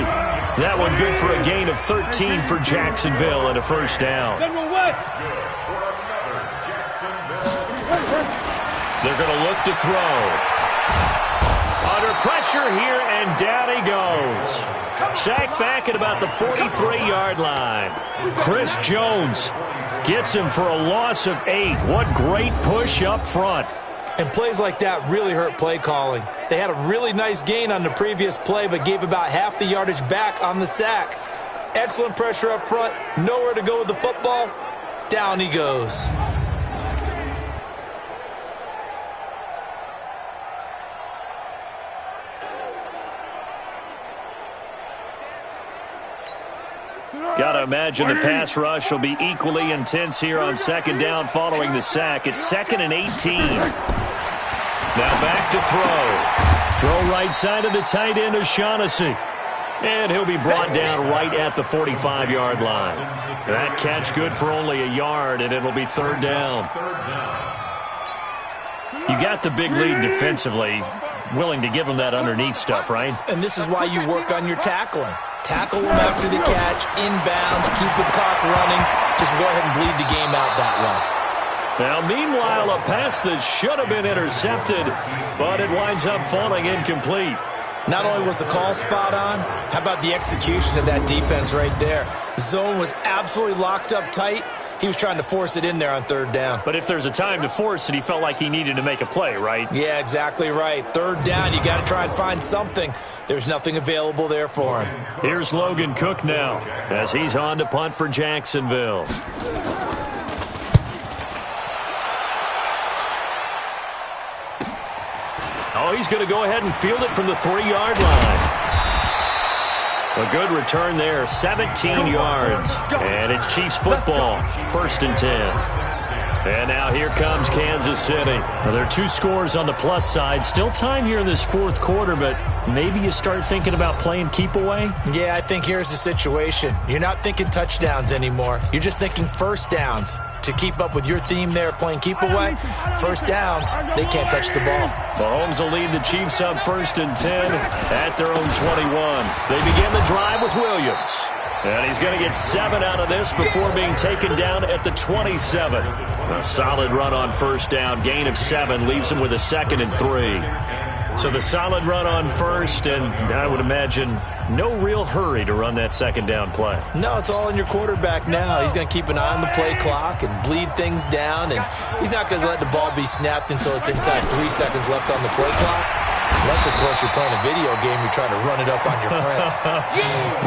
That one good for a gain of 13 for Jacksonville and a first down. They're going to look to throw. Under pressure here, and down he goes. Sacked back at about the 43-yard line. Chris Jones gets him for a loss of 8. What great push up front. And plays like that really hurt play calling. They had a really nice gain on the previous play, but gave about half the yardage back on the sack. Excellent pressure up front. Nowhere to go with the football. Down he goes. Got to imagine the pass rush will be equally intense here on second down following the sack. It's 2nd and 18. Now back to throw. Throw right side of the tight end, O'Shaughnessy. And he'll be brought down right at the 45-yard line. That catch good for only a yard, and it'll be third down. You got the big lead defensively. Willing to give him that underneath stuff, right? And this is why you work on your tackling. Tackle him after the catch, inbounds, keep the clock running. Just go ahead and bleed the game out that way. Now, meanwhile, a pass that should have been intercepted, but it winds up falling incomplete. Not only was the call spot on, how about the execution of that defense right there? The zone was absolutely locked up tight. He was trying to force it in there on third down. But if there's a time to force it, he felt like he needed to make a play, right? Yeah, exactly right. Third down, you got to try and find something. There's nothing available there for him. Here's Logan Cook now as he's on to punt for Jacksonville. Oh, he's going to go ahead and field it from the 3-yard line. A good return there, 17 yards. And it's Chiefs football, 1st and 10. And now here comes Kansas City. Well, there are 2 scores on the plus side. Still time here in this 4th quarter, but maybe you start thinking about playing keep away? Yeah, I think here's the situation. You're not thinking touchdowns anymore. You're just thinking first downs. To keep up with your theme there, playing keep away, first downs, they can't touch the ball. Mahomes will lead the Chiefs up 1st and 10 at their own 21. They begin the drive with Williams. And he's going to get 7 out of this before being taken down at the 27. A solid run on first down. Gain of 7 leaves him with a 2nd and 3. So the solid run on first, and I would imagine no real hurry to run that 2nd down play. No, it's all in your quarterback now. He's going to keep an eye on the play clock and bleed things down, and he's not going to let the ball be snapped until it's inside 3 seconds left on the play clock. Unless, of course, you're playing a video game, you're trying to run it up on your friend.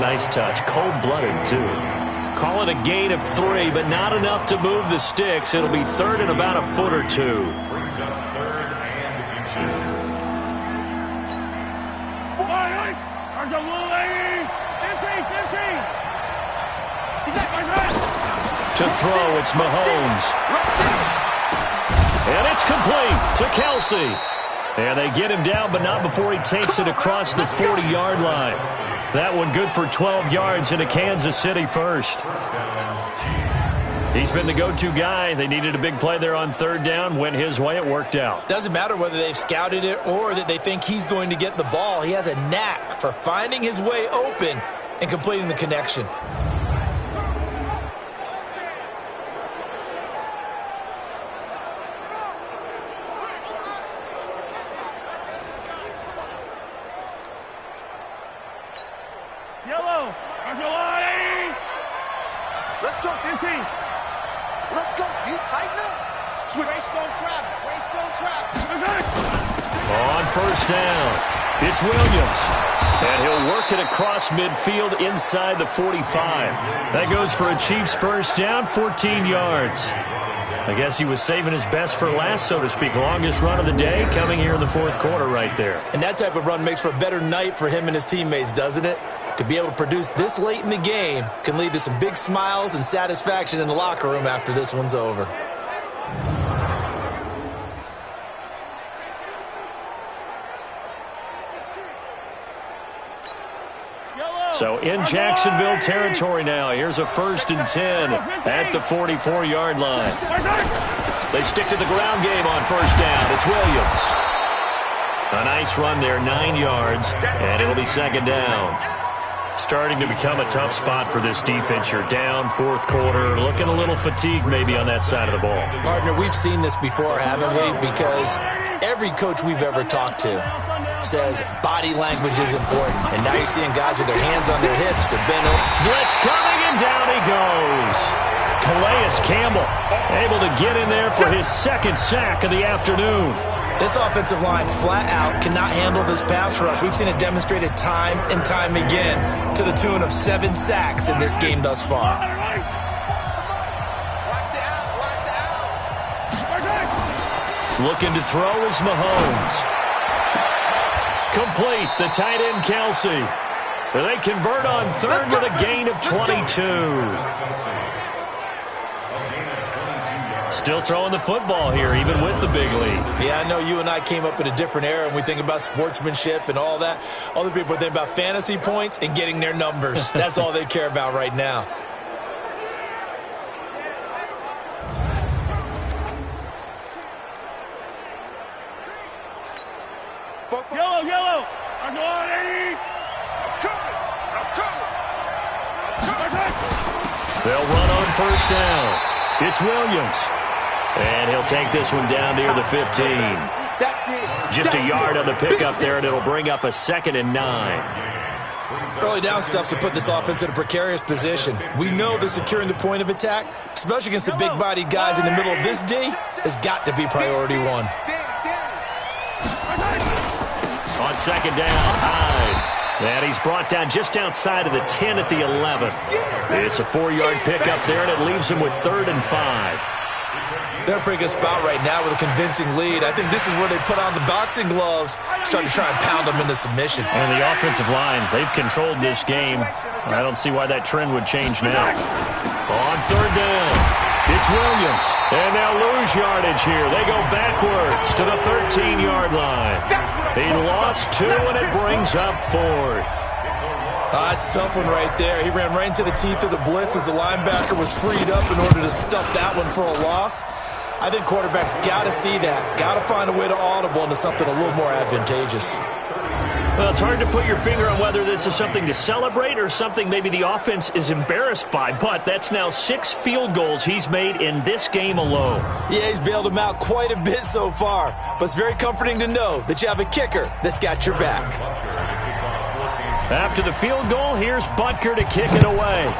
Nice touch. Cold-blooded, too. Call it a gain of 3, but not enough to move the sticks. It'll be 3rd and about a foot or 2. Brings up 3rd and inches. To throw, it's Mahomes. And it's complete to Kelsey. And they get him down, but not before he takes it across the 40-yard line. That one good for 12 yards into Kansas City first. He's been the go-to guy. They needed a big play there on 3rd down. Went his way. It worked out. Doesn't matter whether they've scouted it or that they think he's going to get the ball. He has a knack for finding his way open and completing the connection. Yellow, Argelati. Let's go, 15. Let's go. Do you tighten up? Switch. Waste on traffic. Waste on traffic. On first down, it's Williams. And he'll work it across midfield inside the 45. That goes for a Chiefs first down, 14 yards. I guess he was saving his best for last, so to speak. Longest run of the day coming here in the 4th quarter right there. And that type of run makes for a better night for him and his teammates, doesn't it? To be able to produce this late in the game can lead to some big smiles and satisfaction in the locker room after this one's over. So in Jacksonville territory now. Here's a 1st and 10 at the 44-yard line. They stick to the ground game on first down. It's Williams. A nice run there, 9 yards, and it'll be second down. Starting to become a tough spot for this defense. You're down, fourth quarter, looking a little fatigued maybe on that side of the ball. Partner, we've seen this before, haven't we? Because every coach we've ever talked to says body language is important. And now you're seeing guys with their hands on their hips. They're bent over. Blitz coming, and down he goes. Calais Campbell able to get in there for his second sack of the afternoon. This offensive line flat out cannot handle this pass rush. We've seen it demonstrated time and time again to the tune of 7 sacks in this game thus far. Looking to throw is Mahomes. Complete, the tight end Kelsey. They convert on third with a gain of 22. Still throwing the football here, even with the big lead. Yeah, I know you and I came up in a different era, and we think about sportsmanship and all that. Other people think about fantasy points and getting their numbers. That's all they care about right now. Yellow. I'm going, Eddie. I'm coming. They'll run on first down. It's Williams. And he'll take this one down near the 15. Just a yard on the pickup there, and it'll bring up a 2nd and 9. Early down stuff's to put this offense in a precarious position. We know that securing the point of attack, especially against the big-bodied guys in the middle of this D, has got to be priority one. On second down, Hyde. And he's brought down just outside of the 10 at the 11. It's a 4-yard pickup there, and it leaves him with 3rd and 5. They're in a pretty good spot right now with a convincing lead. I think this is where they put on the boxing gloves, start to try and pound them into submission. And the offensive line, they've controlled this game. I don't see why that trend would change now. On third down, it's Williams. And they'll lose yardage here. They go backwards to the 13-yard line. He lost 2, and it brings up 4th. It's a tough one right there. He ran right into the teeth of the blitz as the linebacker was freed up in order to stuff that one for a loss. I think quarterbacks got to see that. Got to find a way to audible into something a little more advantageous. Well, it's hard to put your finger on whether this is something to celebrate or something maybe the offense is embarrassed by, but that's now 6 field goals he's made in this game alone. Yeah, he's bailed them out quite a bit so far, but it's very comforting to know that you have a kicker that's got your back. After the field goal, here's Butker to kick it away.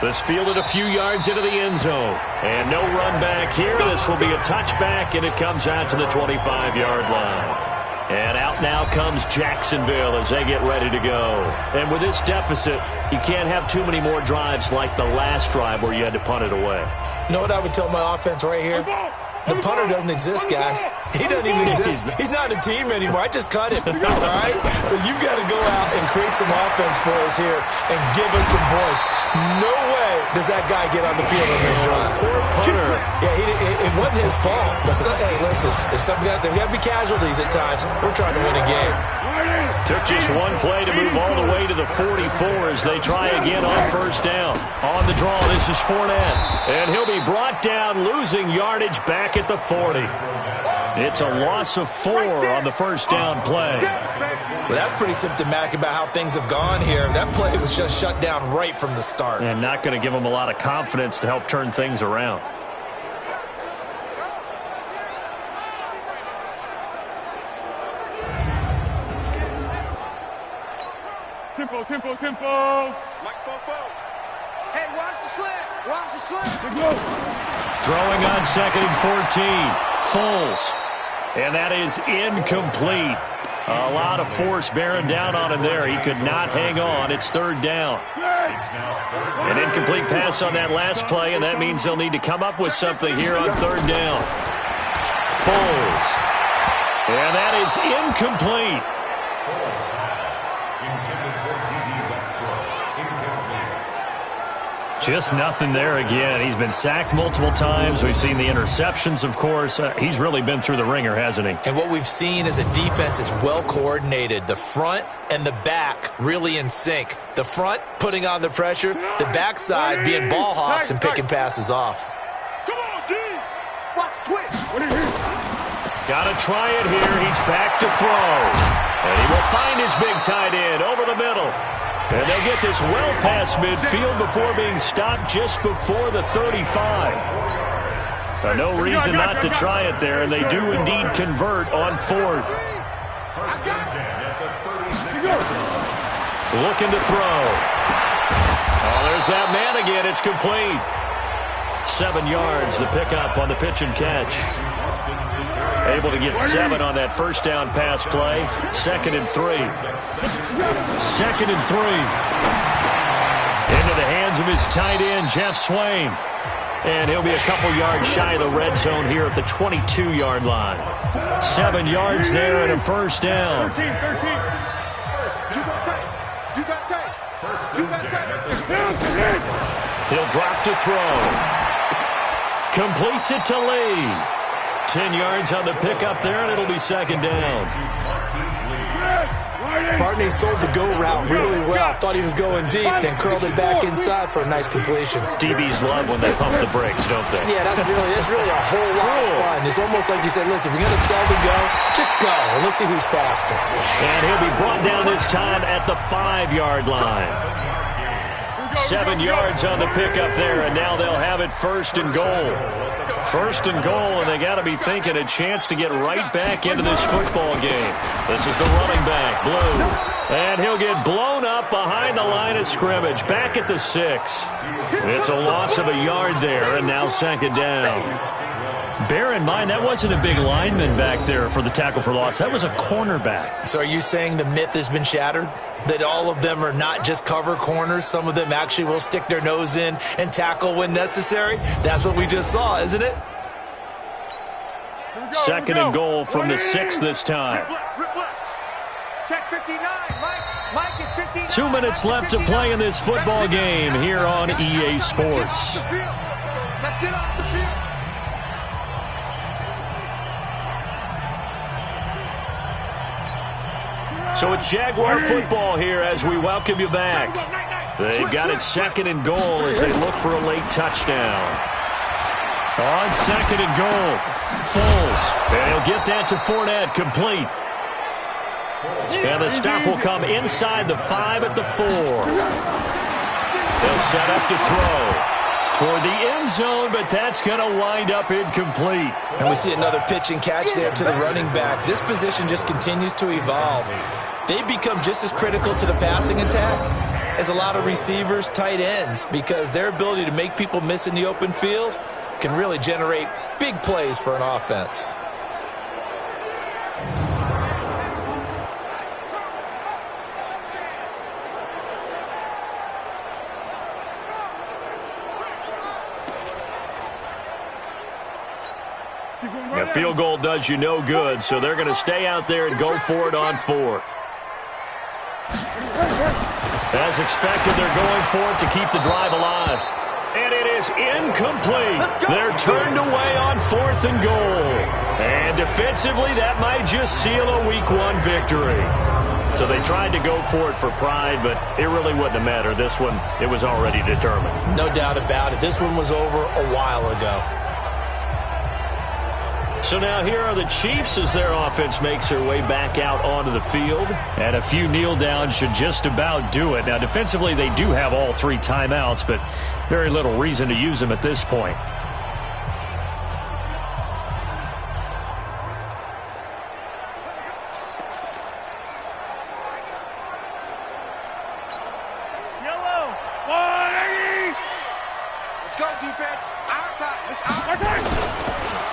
This fielded a few yards into the end zone. And no run back here. This will be a touchback, and it comes out to the 25-yard line. And out now comes Jacksonville as they get ready to go. And with this deficit, you can't have too many more drives like the last drive where you had to punt it away. You know what I would tell my offense right here? The punter doesn't exist, guys. He doesn't even exist. He's not a team anymore. I just cut him, all right? So you've got to go out and create some offense for us here and give us some points. No way does that guy get on the field on this drive. Poor punter. Yeah, it wasn't his fault. But hey, listen, there's got to be casualties at times. We're trying to win a game. Took just one play to move all the way to the 44 as they try again on first down. On the draw, this is Fournette. And he'll be brought down, losing yardage back at the 40. It's a loss of 4 on the first down play. Well, that's pretty symptomatic about how things have gone here. That play was just shut down right from the start. And not going to give them a lot of confidence to help turn things around. Tempo. Hey, watch the slant. Throwing on 2nd and 14. Foles. And that is incomplete. A lot of force bearing down on him there. He could not hang on. It's 3rd down. An incomplete pass on that last play, and that means they'll need to come up with something here on 3rd down. Foles. And that is incomplete. Just nothing there again. He's been sacked multiple times. We've seen the interceptions, of course. He's really been through the ringer, hasn't he? And what we've seen is a defense is well coordinated. The front and the back really in sync. The front putting on the pressure, the backside being ball hawks and picking passes off. Come on, D. Watch twitch. Got to try it here. He's back to throw. And he will find his big tight end over the middle. And they'll get this well past midfield before being stopped just before the 35. No reason not to try it there, and they do indeed convert on fourth. Looking to throw. Oh, there's that man again. It's complete. 7 yards, the pickup on the pitch and catch. Able to get 7 on that first down pass play. 2nd and 3. 2nd and 3. Into the hands of his tight end, Jeff Swain. And he'll be a couple yards shy of the red zone here at the 22-yard line. 7 yards there and a first down. He'll drop to throw. Completes it to Lee. 10 yards on the pickup there, and it'll be 2nd down. Bartney sold the go route really well. Thought he was going deep, then curled it back inside for a nice completion. DBs love when they pump the brakes, don't they? Yeah, that's really a whole lot of fun. It's almost like you said, listen, if we're going to sell the go, just go, and let's see who's faster. And he'll be brought down this time at the 5-yard line. 7 yards on the pickup there, and now they'll have it 1st and goal. 1st and goal, and they got to be thinking a chance to get right back into this football game. This is the running back, Blue. And he'll get blown up behind the line of scrimmage, back at the 6. It's a loss of a yard there, and now 2nd down. Bear in mind, that wasn't a big lineman back there for the tackle for loss. That was a cornerback. So are you saying the myth has been shattered? That all of them are not just cover corners? Some of them actually will stick their nose in and tackle when necessary? That's what we just saw, isn't it? 2nd and goal from the 6 this time. Check 59. Mike is 59. 2 minutes left to play in this football game here on EA Sports. Let's get off the field. So it's Jaguar football here as we welcome you back. They've got it 2nd and goal as they look for a late touchdown. On 2nd and goal, Foles. And he'll get that to Fournette, complete. And the stop will come inside the 5 at the 4. They'll set up to throw toward the end zone, but that's going to wind up incomplete. And we see another pitch and catch there to the running back. This position just continues to evolve. They become just as critical to the passing attack as a lot of receivers, tight ends, because their ability to make people miss in the open field can really generate big plays for an offense. A field goal does you no good, so they're going to stay out there and go for it on 4th. As expected, they're going for it to keep the drive alive. And it is incomplete. They're turned away on 4th and goal. And defensively, that might just seal a Week 1 victory. So they tried to go for it for pride, but it really wouldn't have mattered. This one, it was already determined. No doubt about it. This one was over a while ago. So now here are the Chiefs as their offense makes their way back out onto the field. And a few kneel downs should just about do it. Now, defensively, they do have all 3 timeouts, but very little reason to use them at this point. Yellow. 180. Let's go, defense. Our time. It's our time.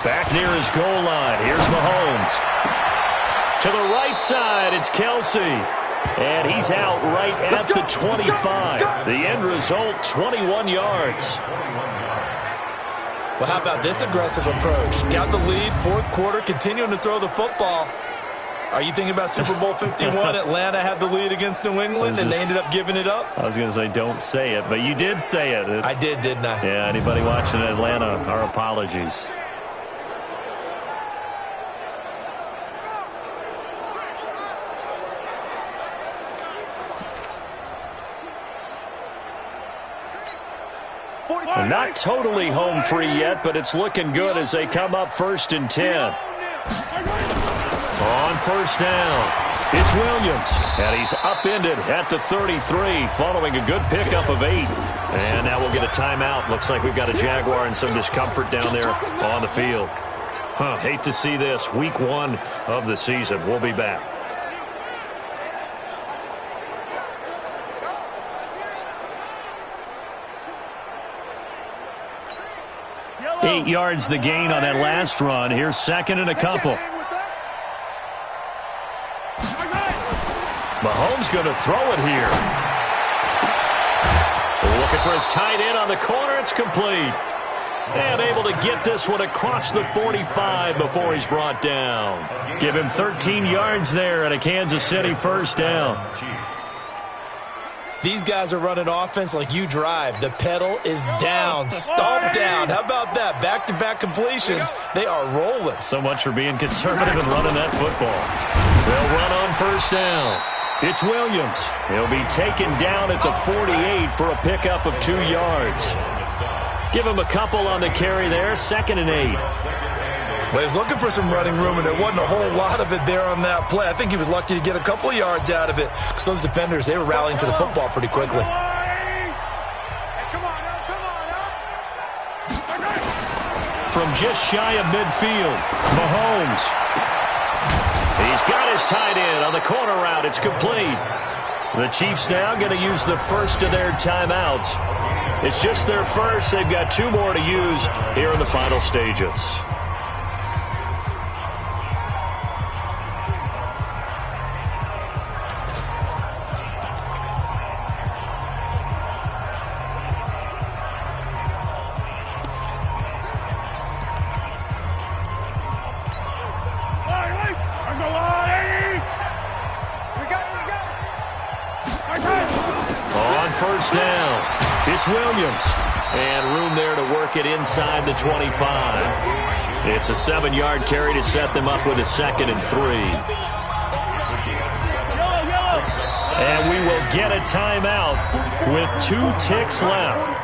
Back near his goal line. Here's Mahomes. To the right side, it's Kelsey. And he's out right at the 25. The end result, 21 yards. Well, how about this aggressive approach? Got the lead, 4th quarter, continuing to throw the football. Are you thinking about Super Bowl 51? Atlanta had the lead against New England, and they ended up giving it up? I was going to say don't say it, but you did say it. I did, didn't I? Yeah, anybody watching Atlanta, our apologies. And not totally home free yet, but it's looking good as they come up 1st and 10. On first down, it's Williams, and he's upended at the 33 following a good pickup of 8. And now we'll get a timeout. Looks like we've got a Jaguar and some discomfort down there on the field. Hate to see this. Week 1 of the season. We'll be back. Yellow. 8 yards the gain on that last run. Here's 2nd and a couple. Mahomes going to throw it here. Looking for his tight end on the corner. It's complete. And able to get this one across the 45 before he's brought down. Give him 13 yards there at a Kansas City first down. These guys are running offense like you drive. The pedal is down, stomp down. How about that? Back-to-back completions. They are rolling. So much for being conservative and running that football. They'll run on first down. It's Williams. He'll be taken down at the 48 for a pickup of 2 yards. Give him a couple on the carry there. 2nd and 8. Well, he was looking for some running room, and there wasn't a whole lot of it there on that play. I think he was lucky to get a couple of yards out of it because those defenders, they were rallying to the football pretty quickly. From just shy of midfield, Mahomes. He's got his tight end on the corner route. It's complete. The Chiefs now going to use the first of their timeouts. It's just their first. They've got 2 more to use here in the final stages. First down. It's Williams. And room there to work it inside the 25. It's a 7-yard carry to set them up with a 2nd and 3. And we will get a timeout with 2 ticks left.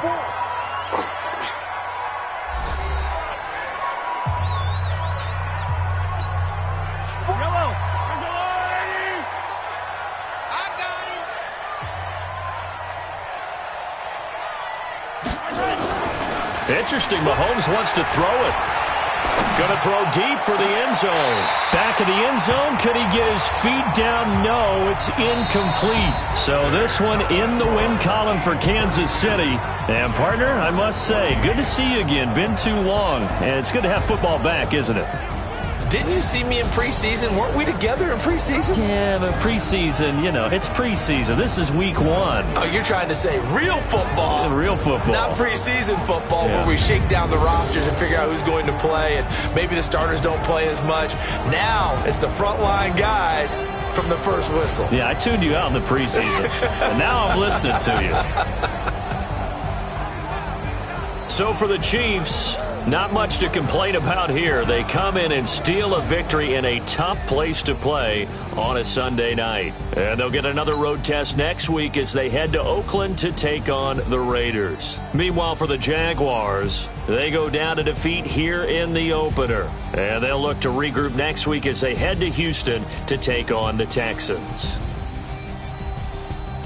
Interesting. Mahomes wants to throw it. Going to throw deep for the end zone. Back of the end zone. Could he get his feet down? No, it's incomplete. So this one in the win column for Kansas City. And, partner, I must say, good to see you again. Been too long. And it's good to have football back, isn't it? Didn't you see me in preseason? Weren't we together in preseason? Yeah, but preseason, you know, it's preseason. This is week 1. Oh, you're trying to say real football. Real football. Not preseason football where we shake down the rosters and figure out who's going to play, and maybe the starters don't play as much. Now it's the frontline guys from the first whistle. Yeah, I tuned you out in the preseason, and now I'm listening to you. So for the Chiefs, not much to complain about here. They come in and steal a victory in a tough place to play on a Sunday night. And they'll get another road test next week as they head to Oakland to take on the Raiders. Meanwhile, for the Jaguars, they go down to defeat here in the opener. And they'll look to regroup next week as they head to Houston to take on the Texans.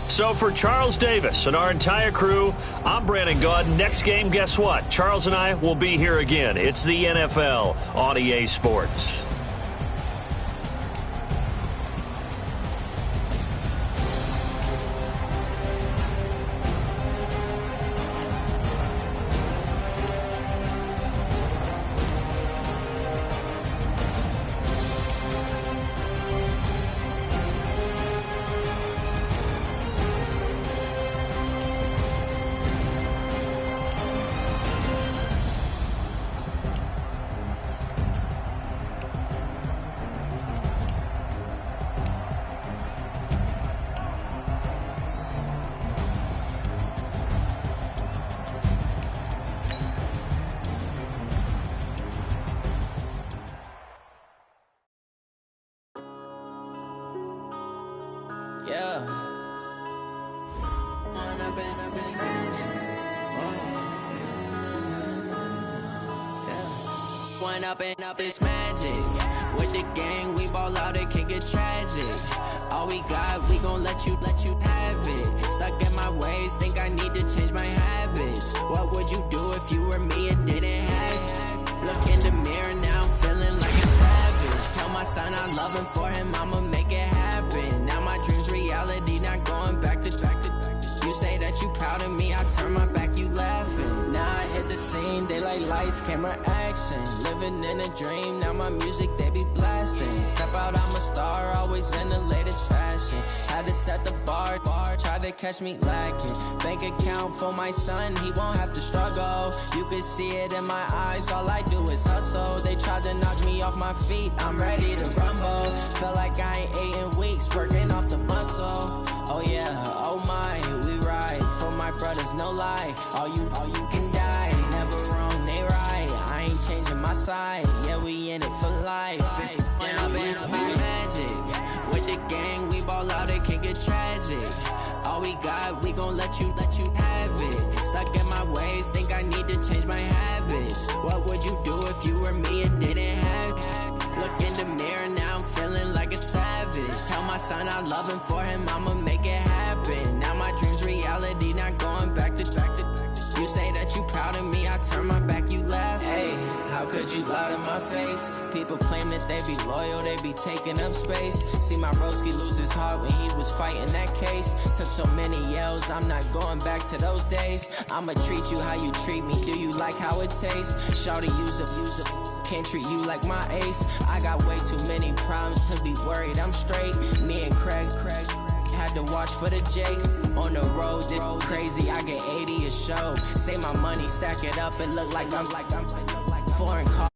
So for Charles Davis and our entire crew, I'm Brandon Gaudin. Next game, guess what? Charles and I will be here again. It's the NFL on EA Sports. Yeah. Wanna be in a business. One up and up is magic. With the gang, we ball out, it can get tragic. All we got, we gon' let you have it. Stuck in my ways, think I need to change my habits. What would you do if you were me and didn't have it? Look in the mirror, now I'm feeling like a savage. Tell my son I love him, for him I'ma make it happen. Now my dream's reality, not going back to. You say that you proud of me, I turn my back, you laughing. Now I hit the scene, they like lights, camera, action. Living in a dream, now my music, they be blasting. Step out, I'm a star, always in the latest fashion. Had to set the bar, try to catch me lacking. Bank account for my son, he won't have to struggle. You can see it in my eyes, all I do is hustle. They tried to knock me off my feet, I'm ready to rumble. Feel like I ain't ate in weeks, working off the muscle. Oh yeah, oh my, we ride for my brothers, no lie. All you can die, never wrong, they right. I ain't changing my side, yeah, we in it for life. When I've been up is magic. With the gang, we ball out, it can get tragic. All we got, we gon' let you have it. Stuck in my ways, think I need to change my habits. What would you do if you were me and didn't have it? Look in the mirror, now I'm feeling like a savage. Tell my son I love him, for him I'ma make it happen. Now my dream's reality, not going back to. You say that you proud of me, I turn my back, you laugh. Hey, how could you lie to my face? People claim that they be loyal, they be taking up space. See my broski lose his heart when he was fighting that case. Took so many yells, I'm not going back to those days. I'ma treat you how you treat me, do you like how it tastes? Shawty, use up. Can't treat you like my ace. I got way too many problems to be worried, I'm straight. Me and Craig had to watch for the Jakes. On the road, this crazy, I get 80 a show. Say my money, stack it up, it look like I'm foreign car.